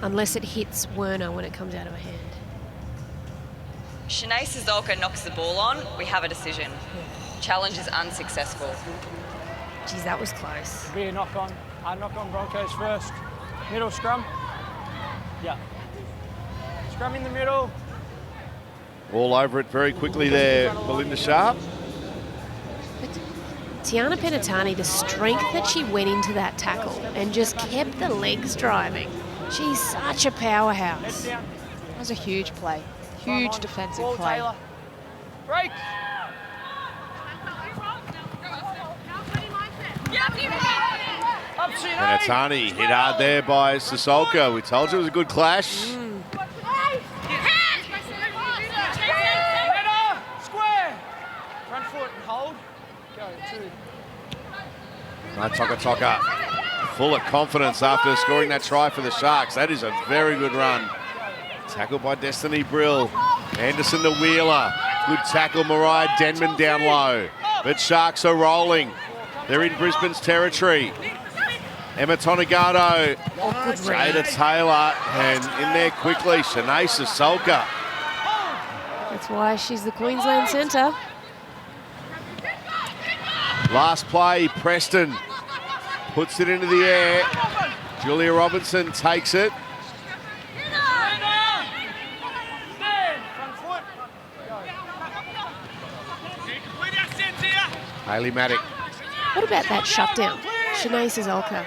Unless it hits Werner when it comes out of a hand. Shanae Sazolka knocks the ball on. We have a decision. Challenge is unsuccessful. Geez, that was close. Be a knock-on. Knock-on Broncos first. Middle scrum. Yeah. Scrum in the middle. All over it very quickly there, Belinda Sharp. But Tiana Penatani, the strength that she went into that tackle and just kept the legs driving. She's such a powerhouse. Head down. That was a huge play. Huge Ball defensive on. play. Taylor. Break. Up to you, Nate. Penatani hit hard there by Sissoko. We told you it was a good clash. Header. Square. Front foot and hold. Go, 2. Toka Toka full of confidence after scoring that try for the Sharks. That is a very good run. Tackled by Destiny Brill. Anderson to Wheeler. Good tackle, Mariah Denman down low. But Sharks are rolling. They're in Brisbane's territory. Emma Tonegado. Jada Taylor. And in there quickly, Shanae Sissoko. That's why she's the Queensland centre. Last play, Preston puts it into the air. Julia Robinson takes it. Hayley Maddox. What about that shutdown? Shanae Sazolka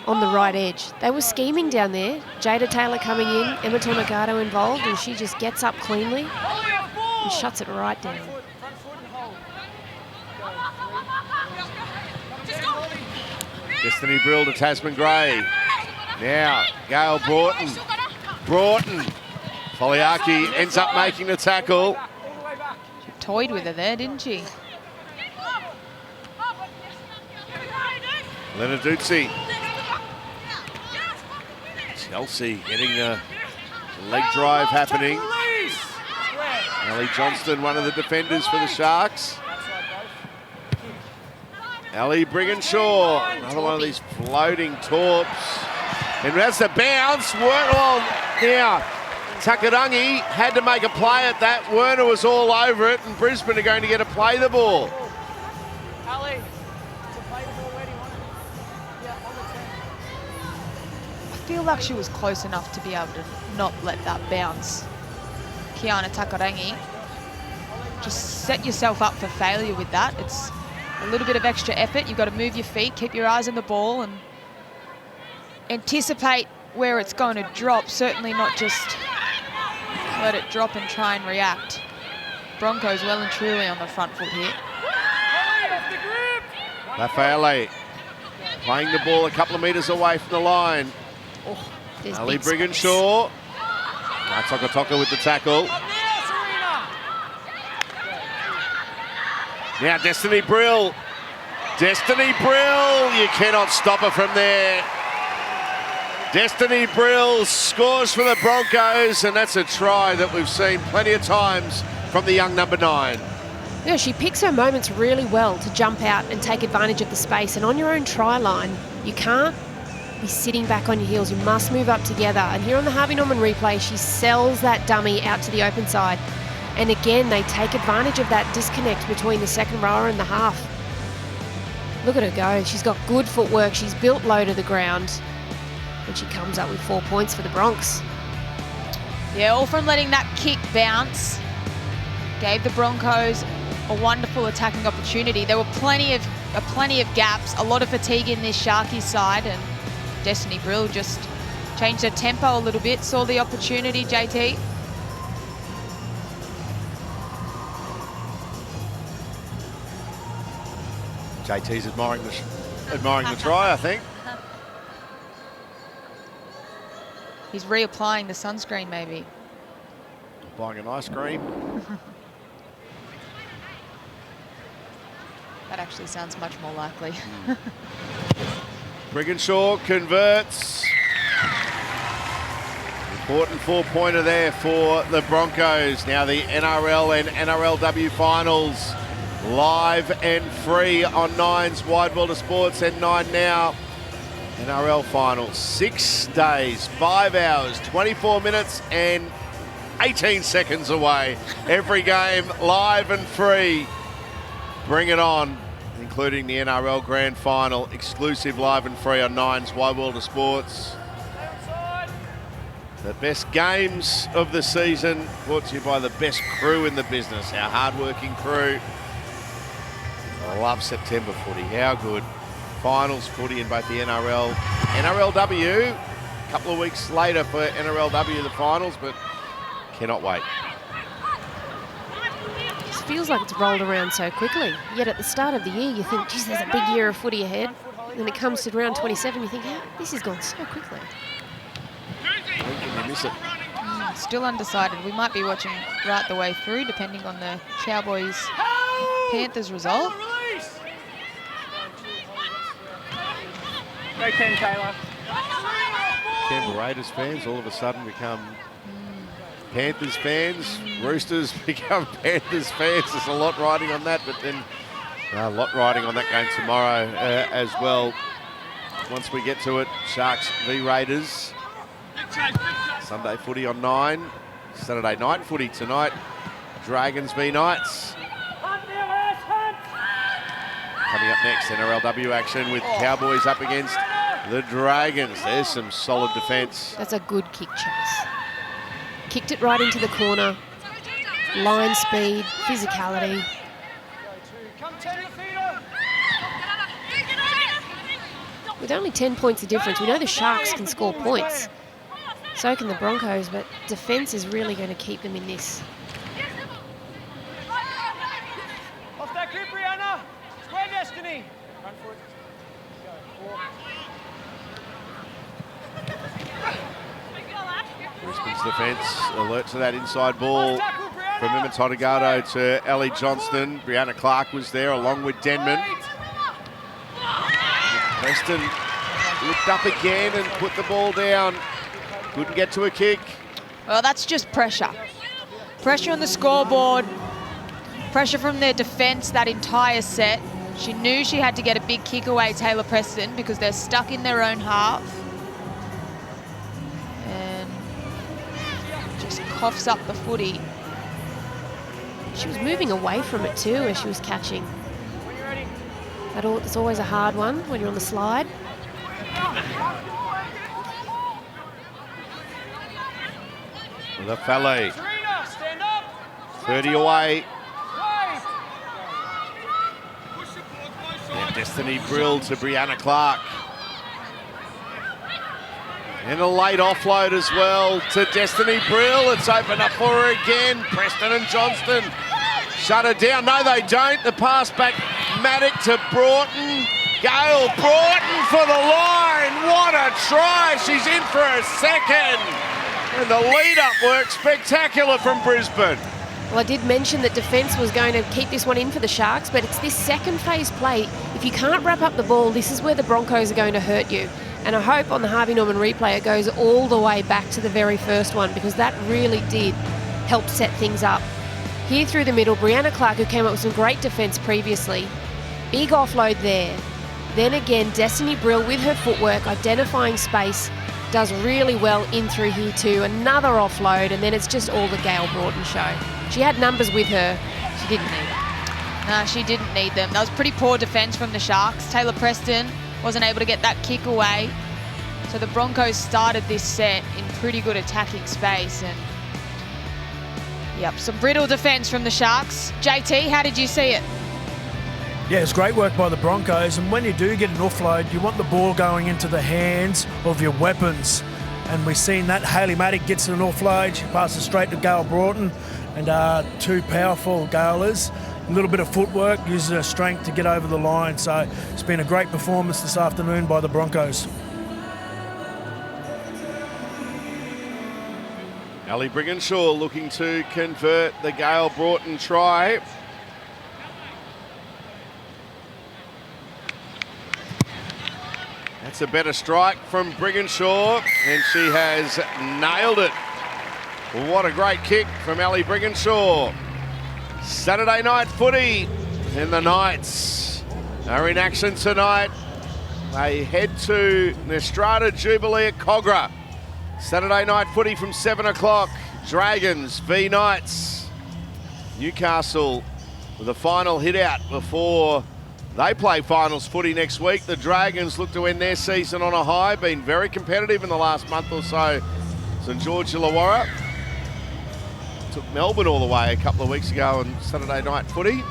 on the right edge. They were scheming down there. Jada Taylor coming in, Emma Tonegado involved, and she just gets up cleanly and shuts it right down. Destiny Brill to Tasman Gray. Now, Gail Broughton. Foliaki ends up making the tackle. She toyed with her there, didn't she? Lenarduzzi. Chelsea getting the leg drive happening. Ellie Johnston, one of the defenders for the Sharks. Ellie Brigginshaw, another one of these floating torps. And that's the bounce. Well, now, Takarangi had to make a play at that. Werner was all over it, and Brisbane are going to get to play the ball. Ali, I feel like she was close enough to be able to not let that bounce. Kiana Takarangi, just set yourself up for failure with that. It's a little bit of extra effort. You've got to move your feet, keep your eyes on the ball, and anticipate where it's going to drop. Certainly not just let it drop and try and react. Broncos well and truly on the front foot here. Lafayette playing the ball a couple of metres away from the line. Oh, there's Ali big space. Brigginshaw. Toka with the tackle. Now Destiny Brill. Destiny Brill, you cannot stop her from there. Destiny Brill scores for the Broncos, and that's a try that we've seen plenty of times from the young number 9. Yeah, she picks her moments really well to jump out and take advantage of the space. And on your own try line, you can't be sitting back on your heels. You must move up together. And here on the Harvey Norman replay, she sells that dummy out to the open side. And again, they take advantage of that disconnect between the second rower and the half. Look at her go. She's got good footwork. She's built low to the ground. And she comes up with 4 points for the Bronx. Yeah, all from letting that kick bounce. Gave the Broncos a wonderful attacking opportunity. There were plenty of gaps, a lot of fatigue in this Sharkies side, and Destiny Brill just changed her tempo a little bit, saw the opportunity, JT. JT's admiring the try, I think. He's reapplying the sunscreen, maybe. Buying an ice cream. That actually sounds much more likely. Brigginshaw converts. Important 4-pointer there for the Broncos. Now the NRL and NRLW finals live and free on Nine's Wide World of Sports and 9 Now. NRL finals, 6 days, 5 hours, 24 minutes and 18 seconds away. Every game live and free. Bring it on, including the NRL Grand Final, exclusive live and free on Nine's Wide World of Sports. The best games of the season, brought to you by the best crew in the business, our hard-working crew. I love September footy, how good. Finals footy in both the NRL, NRLW, a couple of weeks later for NRLW, the finals, but cannot wait. It feels like it's rolled around so quickly. Yet at the start of the year, you think, geez, there's a big year of footy ahead. And then it comes to round 27, you think, yeah, this has gone so quickly. When can you miss it? Still undecided. We might be watching right the way through, depending on the Cowboys-Panthers result. Go 10, Taylor. Canberra Raiders fans all of a sudden become Panthers fans. Roosters become Panthers fans. There's a lot riding on that, but then a lot riding on that game tomorrow as well. Once we get to it, Sharks v Raiders. Sunday footy on 9. Saturday night footy tonight. Dragons v Knights. Coming up next, NRLW action with Cowboys up against the Dragons. There's some solid defence. That's a good kick chase. Kicked it right into the corner. Line speed, physicality. With only 10 points of difference, we know the Sharks can score points. So can the Broncos, but defence is really going to keep them in this. Off that grip, Rihanna. Square Destiny. Run for it. Brisbane's defence alert to that inside ball from Emma Tonegado to Ellie Johnston. Brianna Clark was there along with Denman. Preston looked up again and put the ball down. Couldn't get to a kick. Well, that's just pressure. Pressure on the scoreboard, pressure from their defence that entire set. She knew she had to get a big kick away, Taylor Preston, because they're stuck in their own half. And just coughs up the footy. She was moving away from it too as she was catching. It's always a hard one when you're on the slide. Lafelle, 30 away. And Destiny Brill to Brianna Clark. And a late offload as well to Destiny Brill. It's opened up for her again. Preston and Johnston shut her down. No, they don't. The pass back, Maddock to Broughton. Gail Broughton for the line. What a try. She's in for a second. And the lead-up work spectacular from Brisbane. Well, I did mention that defence was going to keep this one in for the Sharks, but it's this second phase play. If you can't wrap up the ball, this is where the Broncos are going to hurt you. And I hope on the Harvey Norman replay it goes all the way back to the very first one, because that really did help set things up. Here through the middle, Brianna Clark, who came up with some great defence previously. Big offload there. Then again, Destiny Brill with her footwork, identifying space, does really well in through here too. Another offload, and then it's just all the Gail Broughton show. She had numbers with her. She didn't need them. No, she didn't need them. That was pretty poor defence from the Sharks. Taylor Preston wasn't able to get that kick away. So the Broncos started this set in pretty good attacking space. And yep, some brittle defence from the Sharks. JT, how did you see it? Yeah, it's great work by the Broncos, and when you do get an offload, you want the ball going into the hands of your weapons. And we've seen that. Hayley Maddock gets an offload, she passes straight to Gail Broughton, and two powerful Gailers. A little bit of footwork, uses her strength to get over the line. So it's been a great performance this afternoon by the Broncos. Ali Brigginshaw looking to convert the Gail Broughton try. That's a better strike from Brigginshaw, and she has nailed it. What a great kick from Ali Brigginshaw. Saturday night footy, and the Knights are in action tonight. They head to Nestrata Jubilee at Cogra. Saturday night footy from 7 o'clock. Dragons v Knights. Newcastle with a final hit out before they play finals footy next week. The Dragons look to end their season on a high, been very competitive in the last month or so. St George Illawarra took Melbourne all the way a couple of weeks ago on Saturday night footy.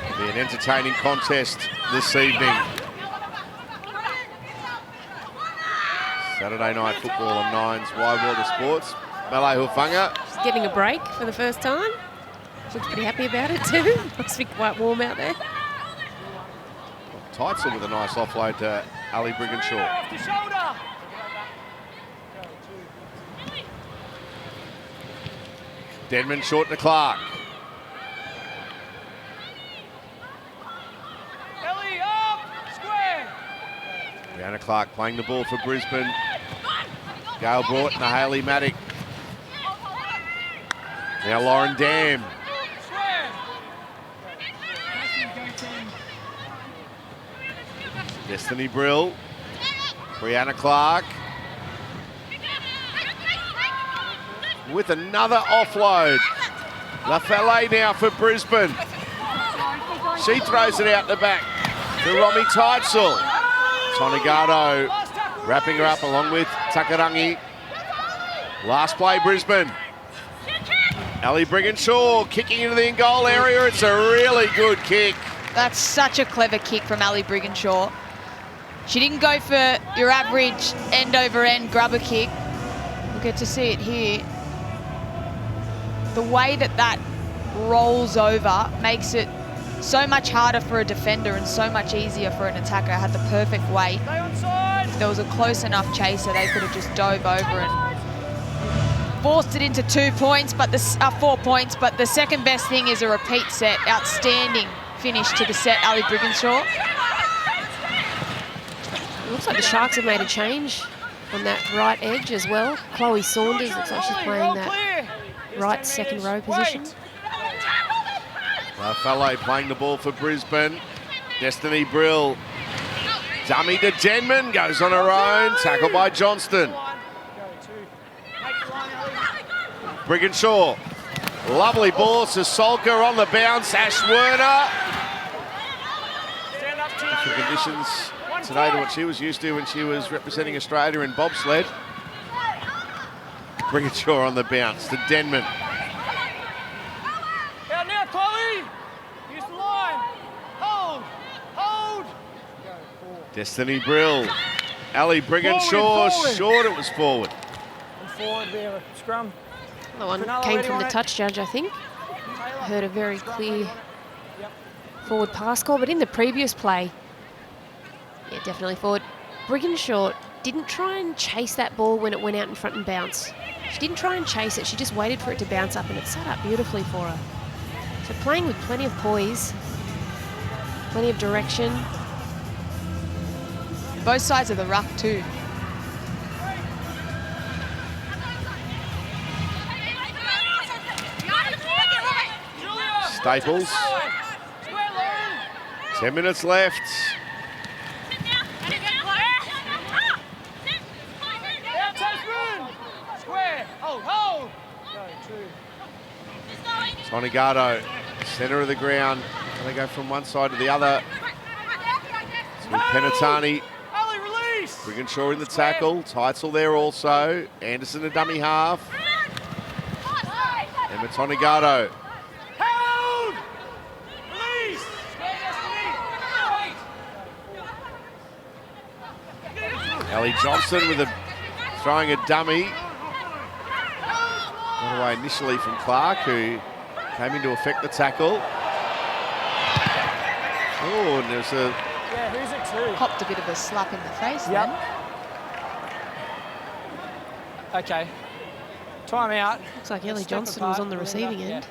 It'll be an entertaining contest this evening. Saturday night football on Nine's Wide World of Sports. Mele Hufanga. She's getting a break for the first time. She looks pretty happy about it too. Must be quite warm out there. Teitzel with a nice offload to Ali Brigginshaw. Denman short to Clark. Brianna Clark playing the ball for Brisbane. Gail Broughton to Hayley Maddock. Now Lauren Dam. Destiny Brill. Brianna Clark. With another offload. Lafelle now for Brisbane. She throws it out the back to Romy Teitzel. Tonegado wrapping her up along with Takarangi. Last play, Brisbane. Ali Brigginshaw kicking into the in-goal area. It's a really good kick. That's such a clever kick from Ali Brigginshaw. She didn't go for your average end-over-end grubber kick. We'll get to see it here. The way that that rolls over makes it so much harder for a defender and so much easier for an attacker. It had the perfect weight. If there was a close enough chaser, they could have just dove over and forced it into 2 points, but 4 points. But the second best thing is a repeat set. Outstanding finish to the set, Ali Brigginshaw. It looks like the Sharks have made a change on that right edge as well. Chloe Saunders looks like she's playing that right second row position. Farfalle playing the ball for Brisbane. Destiny Brill. Dummy to Denman, goes on her own. Tackle by Johnston. Brigginshaw. Lovely ball to Solker on the bounce. Ash Werner. Different conditions today to what she was used to when she was representing Australia in bobsled. Brigginshaw on the bounce to Denman. Out now, Chloe. Use the line. Hold. Hold. Destiny Brill. Ali Brigginshaw, short, it was forward. And forward, we have a scrum. The one came from the touch judge, I think. Heard a very clear forward pass call, but in the previous play, yeah, definitely forward. Brigginshaw didn't try and chase that ball when it went out in front and bounce. She didn't try and chase it, she just waited for it to bounce up, and it sat up beautifully for her. So playing with plenty of poise, plenty of direction. Both sides of the ruck too. Staples. 10 minutes left. Tonegado, centre of the ground. Can they go from one side to the other? To Penatani. Brigginshaw in the tackle. Teitzel there also. Anderson a dummy half. Emma Tonegado. Ellie Johnson with throwing a dummy. Got away initially from Clark, who came in to effect the tackle. Oh, and there's a... Yeah, who's it to? Popped a bit of a slap in the face Yep. then. Okay. Time out. Looks like Ellie Johnson was on the receiving end.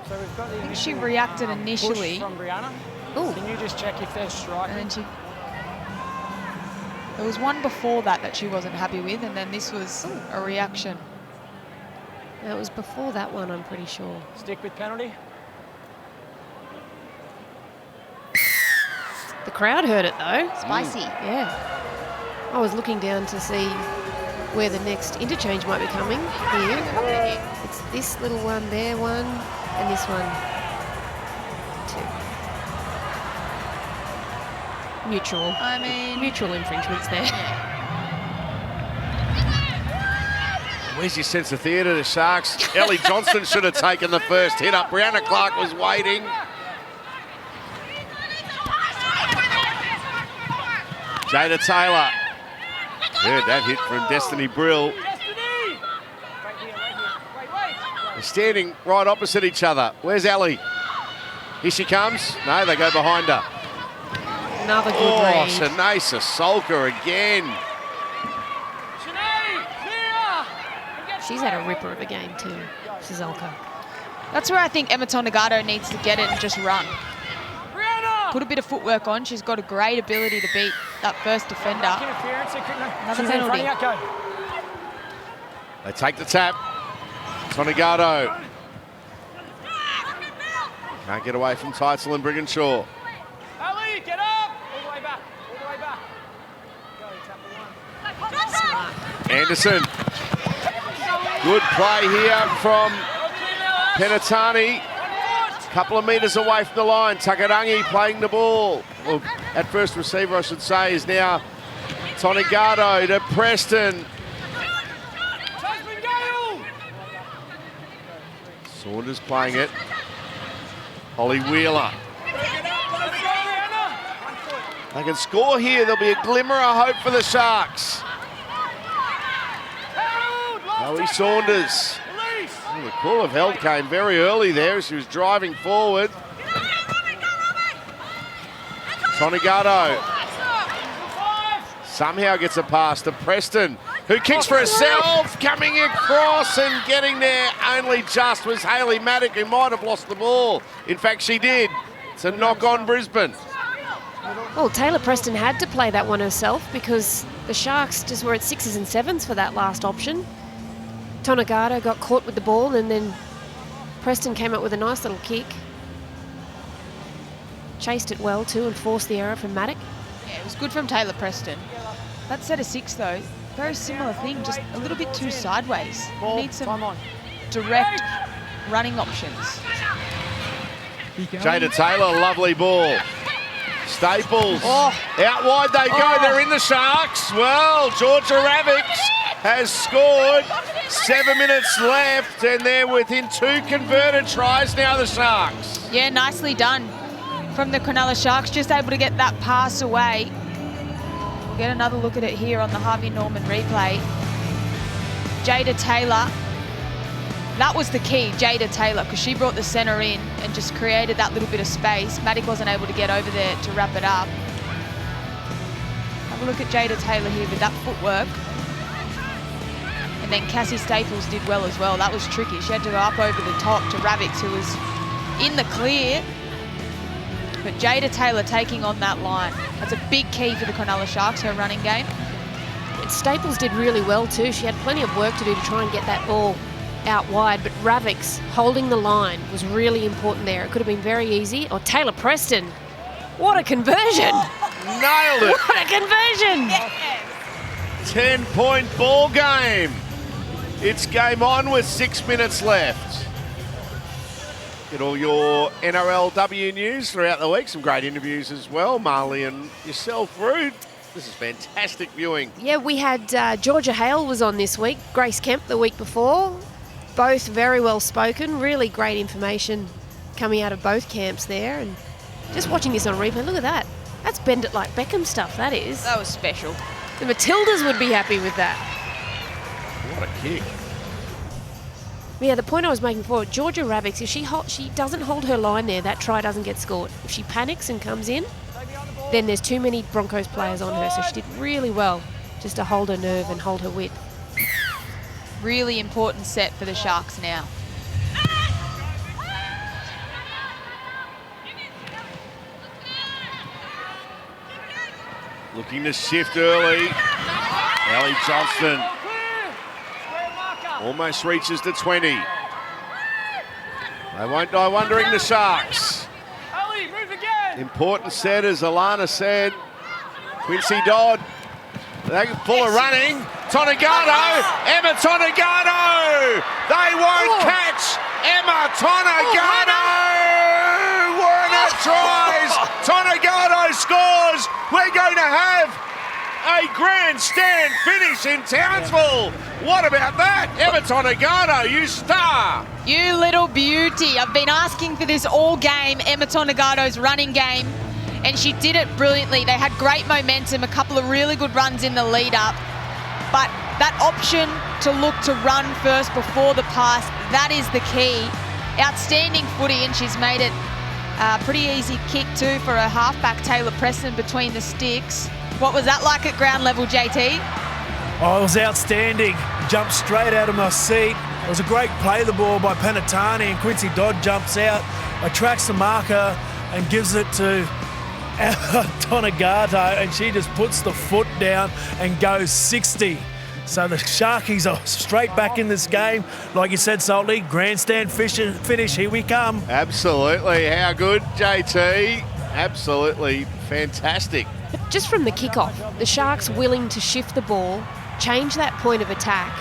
So we've got the I think she initial, reacted push initially. from Brianna. Ooh. Can you just check if they're striking? And then there was one before that she wasn't happy with, and then this was a reaction. That was before that one, I'm pretty sure. Stick with penalty. The crowd heard it though. Spicy. Yeah. I was looking down to see where the next interchange might be coming here. It's this little one, there one, and this one. Two. Mutual. I mean... Mutual infringements there. Where's your sense of theatre, the Sharks? Ellie Johnson should have taken the first hit up. Brianna Clark was waiting. Jada Taylor. Heard that hit from Destiny Brill. They're standing right opposite each other. Where's Ellie? Here she comes. No, they go behind her. Another good read. Shanasa Solker again. She's had a ripper of a game too, Sizolka. That's where I think Emma Tonegado needs to get it and just run. Put a bit of footwork on. She's got a great ability to beat that first defender. Another penalty. They take the tap. Tonegado. Can't get away from Teitzel and Brigginshaw. Ali, get up! All the way back. All the way back. Go, tackle one. Anderson. Good play here from Penatani. Couple of metres away from the line. Takarangi playing the ball. Well, at first receiver, I should say, is now Tonegado to Preston. Saunders playing it. Holly Wheeler. They can score here. There'll be a glimmer of hope for the Sharks. Chloe Saunders. Oh, the call of held came very early there as she was driving forward. Tonegado somehow gets a pass to Preston, who kicks for herself, coming across and getting there only just was Hayley Maddock, who might have lost the ball. In fact, she did. It's a knock on Brisbane. Well, Taylor Preston had to play that one herself because the Sharks just were at 6s and 7s for that last option. Tonegata got caught with the ball and then Preston came up with a nice little kick. Chased it well too and forced the error from Maddock. Yeah, it was good from Taylor Preston. That set of 6 though, very similar thing, just a little bit too sideways. Need some direct running options. Jada Taylor, lovely ball. Staples, out wide they go, they're in the Sharks. Well, Georgia Ravix has scored, 7 minutes left, and they're within 2 converted tries now, the Sharks. Yeah, nicely done from the Cronulla Sharks, just able to get that pass away. We'll get another look at it here on the Harvey Norman replay. Jada Taylor, that was the key, Jada Taylor, because she brought the centre in and just created that little bit of space. Maddock wasn't able to get over there to wrap it up. Have a look at Jada Taylor here with that footwork. And then Cassie Staples did well as well. That was tricky. She had to go up over the top to Ravix, who was in the clear. But Jada Taylor taking on that line. That's a big key for the Cronulla Sharks, her running game. And Staples did really well too. She had plenty of work to do to try and get that ball out wide, but Ravix holding the line was really important there. It could have been very easy. Or Taylor Preston. What a conversion! Nailed it! What a conversion! 10-point ball game. It's game on with 6 minutes left. Get all your NRLW news throughout the week. Some great interviews as well. Marley and yourself, Rude. This is fantastic viewing. Yeah, we had Georgia Hale was on this week. Grace Kemp the week before. Both very well spoken. Really great information coming out of both camps there. And just watching this on replay, look at that. That's Bend It Like Beckham stuff, that is. That was special. The Matildas would be happy with that. What a kick. Yeah, the point I was making before, Georgia Ravix, if she doesn't hold her line there, that try doesn't get scored. If she panics and comes in, then there's too many Broncos players on her. So she did really well just to hold her nerve and hold her wit. Really important set for the Sharks now. Looking to shift early. Ellie Johnston almost reaches the 20. They won't die wondering, the Sharks. Ellie, move again. Important set, as Alana said. Quincy Dodd. They full of running. Tonegata, Emma Tonegata. They won't catch Emma Tonegata. Warner tries. Tonegata scores. We're going to have a grandstand finish in Townsville. What about that? Emma Tonegata, you star. You little beauty. I've been asking for this all game, Emma Tonegato's running game, and she did it brilliantly. They had great momentum, a couple of really good runs in the lead up, but that option to look to run first before the pass, that is the key. Outstanding footy, and she's made it a pretty easy kick too for her halfback, Taylor Preston, between the sticks. What was that like at ground level, JT? Oh, it was outstanding. Jumped straight out of my seat. It was a great play the ball by Penatani, and Quincy Dodd jumps out, attracts the marker and gives it to Tonegata, and she just puts the foot down and goes 60. So the Sharkies are straight back in this game. Like you said, Salty, grandstand finish, here we come. Absolutely. How good, JT? Absolutely fantastic. Just from the kickoff, the Sharks willing to shift the ball, change that point of attack,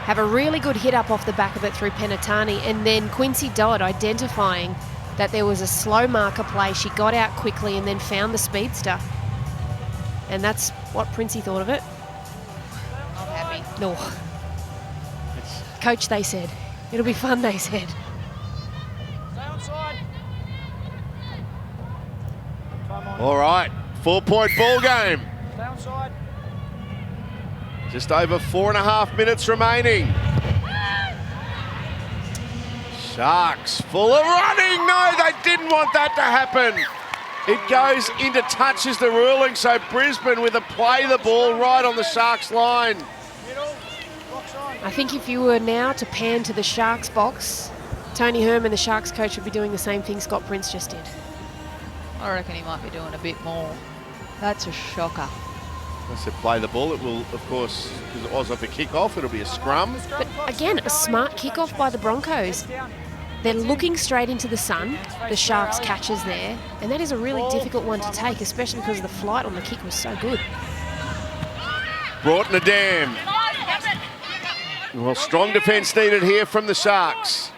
have a really good hit up off the back of it through Penatani, and then Quincy Dodd identifying that there was a slow marker play. She got out quickly and then found the speedster. And that's what Princey thought of it. I'm happy. No. Coach, they said. It'll be fun, they said. Stay onside. All right, 4-point ball game. Stay onside. Just over 4.5 minutes remaining. Sharks full of running. No, they didn't want that to happen. It goes into touch is the ruling, so Brisbane with a play the ball right on the Sharks line. I think if you were now to pan to the Sharks box, Tony Herman, the Sharks coach, would be doing the same thing Scott Prince just did. I reckon he might be doing a bit more. That's a shocker. I said play the ball. It will, of course, because it was off a kick-off, it'll be a scrum. But again, a smart kickoff by the Broncos. They're looking straight into the sun. The Sharks catches there. And that is a really difficult one to take, especially because the flight on the kick was so good. Broughton a dam. Well, strong defence needed here from the Sharks.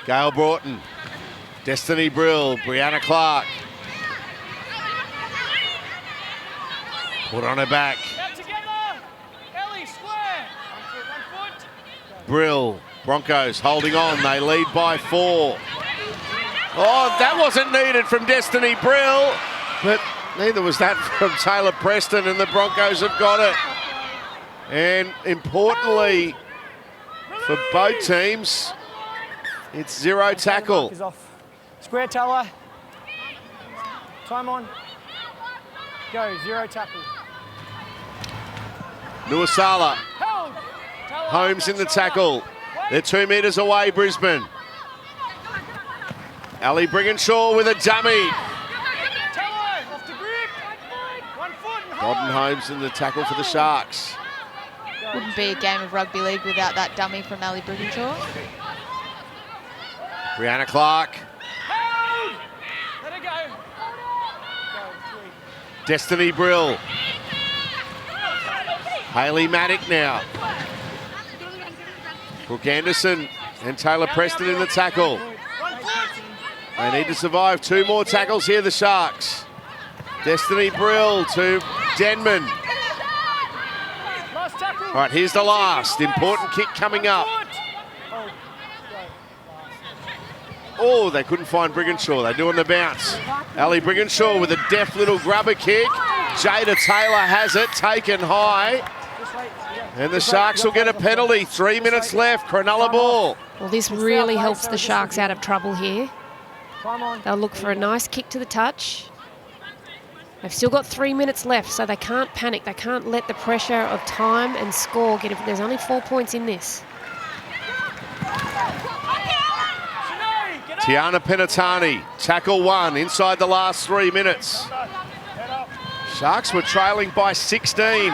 Gail Broughton. Destiny Brill. Brianna Clark. Put on her back. Brill. Broncos holding on. They lead by 4. Oh, that wasn't needed from Destiny Brill, but neither was that from Taylor Preston, and the Broncos have got it. And importantly, for both teams, it's 0 tackle. Square Taylor. Time on. Go, 0 tackle. Nuasala. Holmes in the tackle. They're 2 metres away, Brisbane. Ali Brigginshaw with a dummy. Gordon Holmes in the tackle for the Sharks. Wouldn't be a game of rugby league without that dummy from Ali Brigginshaw. Brianna Clark. Let it go. Destiny Brill. Hayley Maddock now. Brooke Anderson and Taylor Preston in the tackle. They need to survive 2 more tackles here, the Sharks. Destiny Brill to Denman. All right, here's the last. Important kick coming up. Oh, they couldn't find Brigginshaw. They do on the bounce. Ali Brigginshaw with a deft little grubber kick. Jada Taylor has it, taken high. And the Sharks will get a penalty. 3 minutes left. Cronulla ball. Well, this really helps the Sharks out of trouble here. They'll look for a nice kick to the touch. They've still got 3 minutes left, so they can't panic. They can't let the pressure of time and score get it. There's only 4 points in this. Tiana Penatani, tackle 1 inside the last 3 minutes. Sharks were trailing by 16,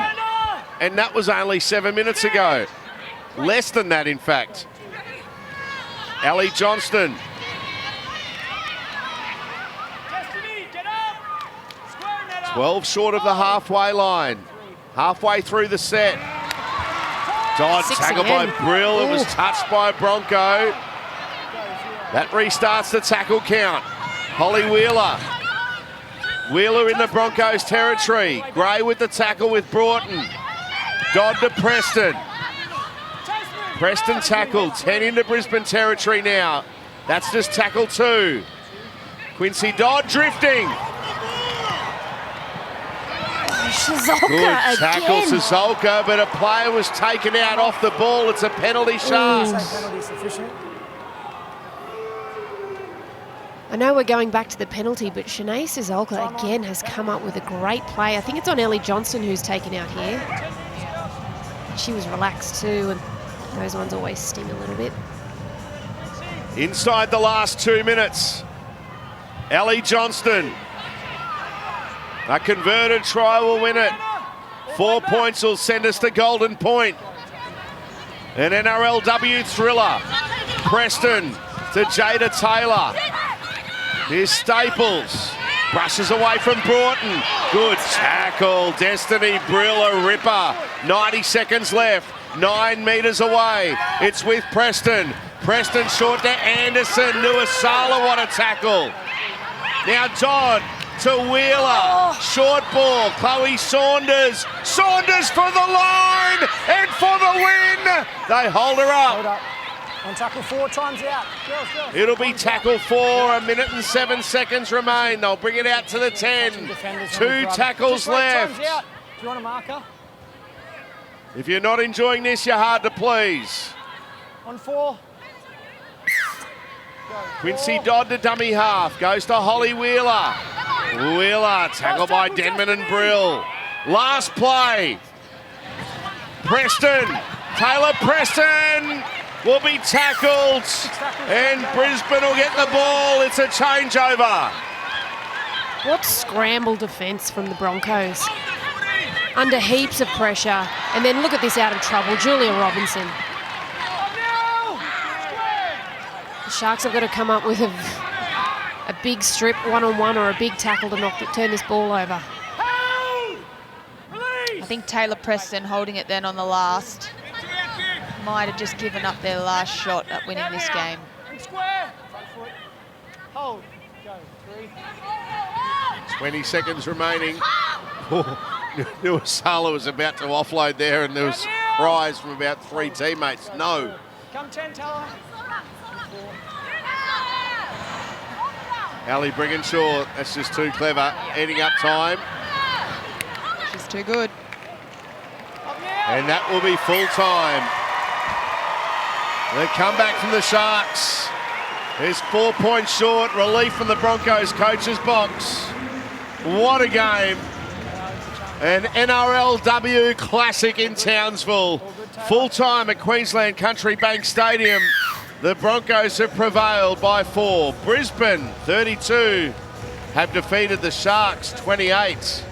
and that was only 7 minutes ago. Less than that, in fact. Ellie Johnston. 12 short of the halfway line. Halfway through the set. Dodd tackled by Brill. It was touched by Bronco. That restarts the tackle count. Holly Wheeler. Wheeler in the Broncos territory. Gray with the tackle with Broughton. Dodd to Preston. Preston tackled. 10 into Brisbane territory now. That's just tackle 2. Quincy Dodd drifting. Shazolka Good tackle, again. Szolka, but a player was taken out off the ball. It's a penalty, Sharks. I know we're going back to the penalty, but Shanae Szolka again has come up with a great play. I think it's on Ellie Johnston who's taken out here. She was relaxed too, and those ones always sting a little bit. Inside the last 2 minutes, Ellie Johnston. A converted try will win it. 4 points will send us to golden point. An NRLW thriller. Preston to Jada Taylor. Here's Staples. Brushes away from Broughton. Good tackle. Destiny Brill, a ripper. 90 seconds left. 9 metres away. It's with Preston. Preston short to Anderson. Nuasala, what a tackle. Now Dodd to Wheeler. Short ball. Chloe Saunders. Saunders for the line and for the win. They hold her up. On tackle 4, time's out. Girls. It'll be tackle 4. 1 minute and 7 seconds remain. They'll bring it out to the 10. 2 tackles left. Time's out. Do you want a marker? If you're not enjoying this, you're hard to please. On 4. Quincy Dodd to dummy half. Goes to Holly Wheeler. Wheeler tackled by Denman and Brill. Last play. Preston. Taylor Preston. will be tackled, and Brisbane will get the ball. It's a changeover. What scramble defence from the Broncos. Under heaps of pressure. And then look at this out of trouble, Julia Robinson. The Sharks have got to come up with a big strip one-on-one or a big tackle to turn this ball over. I think Taylor Preston holding it then on the last might have just given up their last shot at winning this game. Square. Front foot. Hold. Go. 3. 20 seconds remaining. Nuasala was about to offload there, and there was cries from about 3 teammates. No. Come 10, Teller. Ali Brigginshaw, that's just too clever. Eating up time. She's too good. And that will be full time. The comeback from the Sharks is 4 points short. Relief from the Broncos coach's box. What a game. An NRLW classic in Townsville. Full time at Queensland Country Bank Stadium. The Broncos have prevailed by 4. Brisbane, 32, have defeated the Sharks, 28.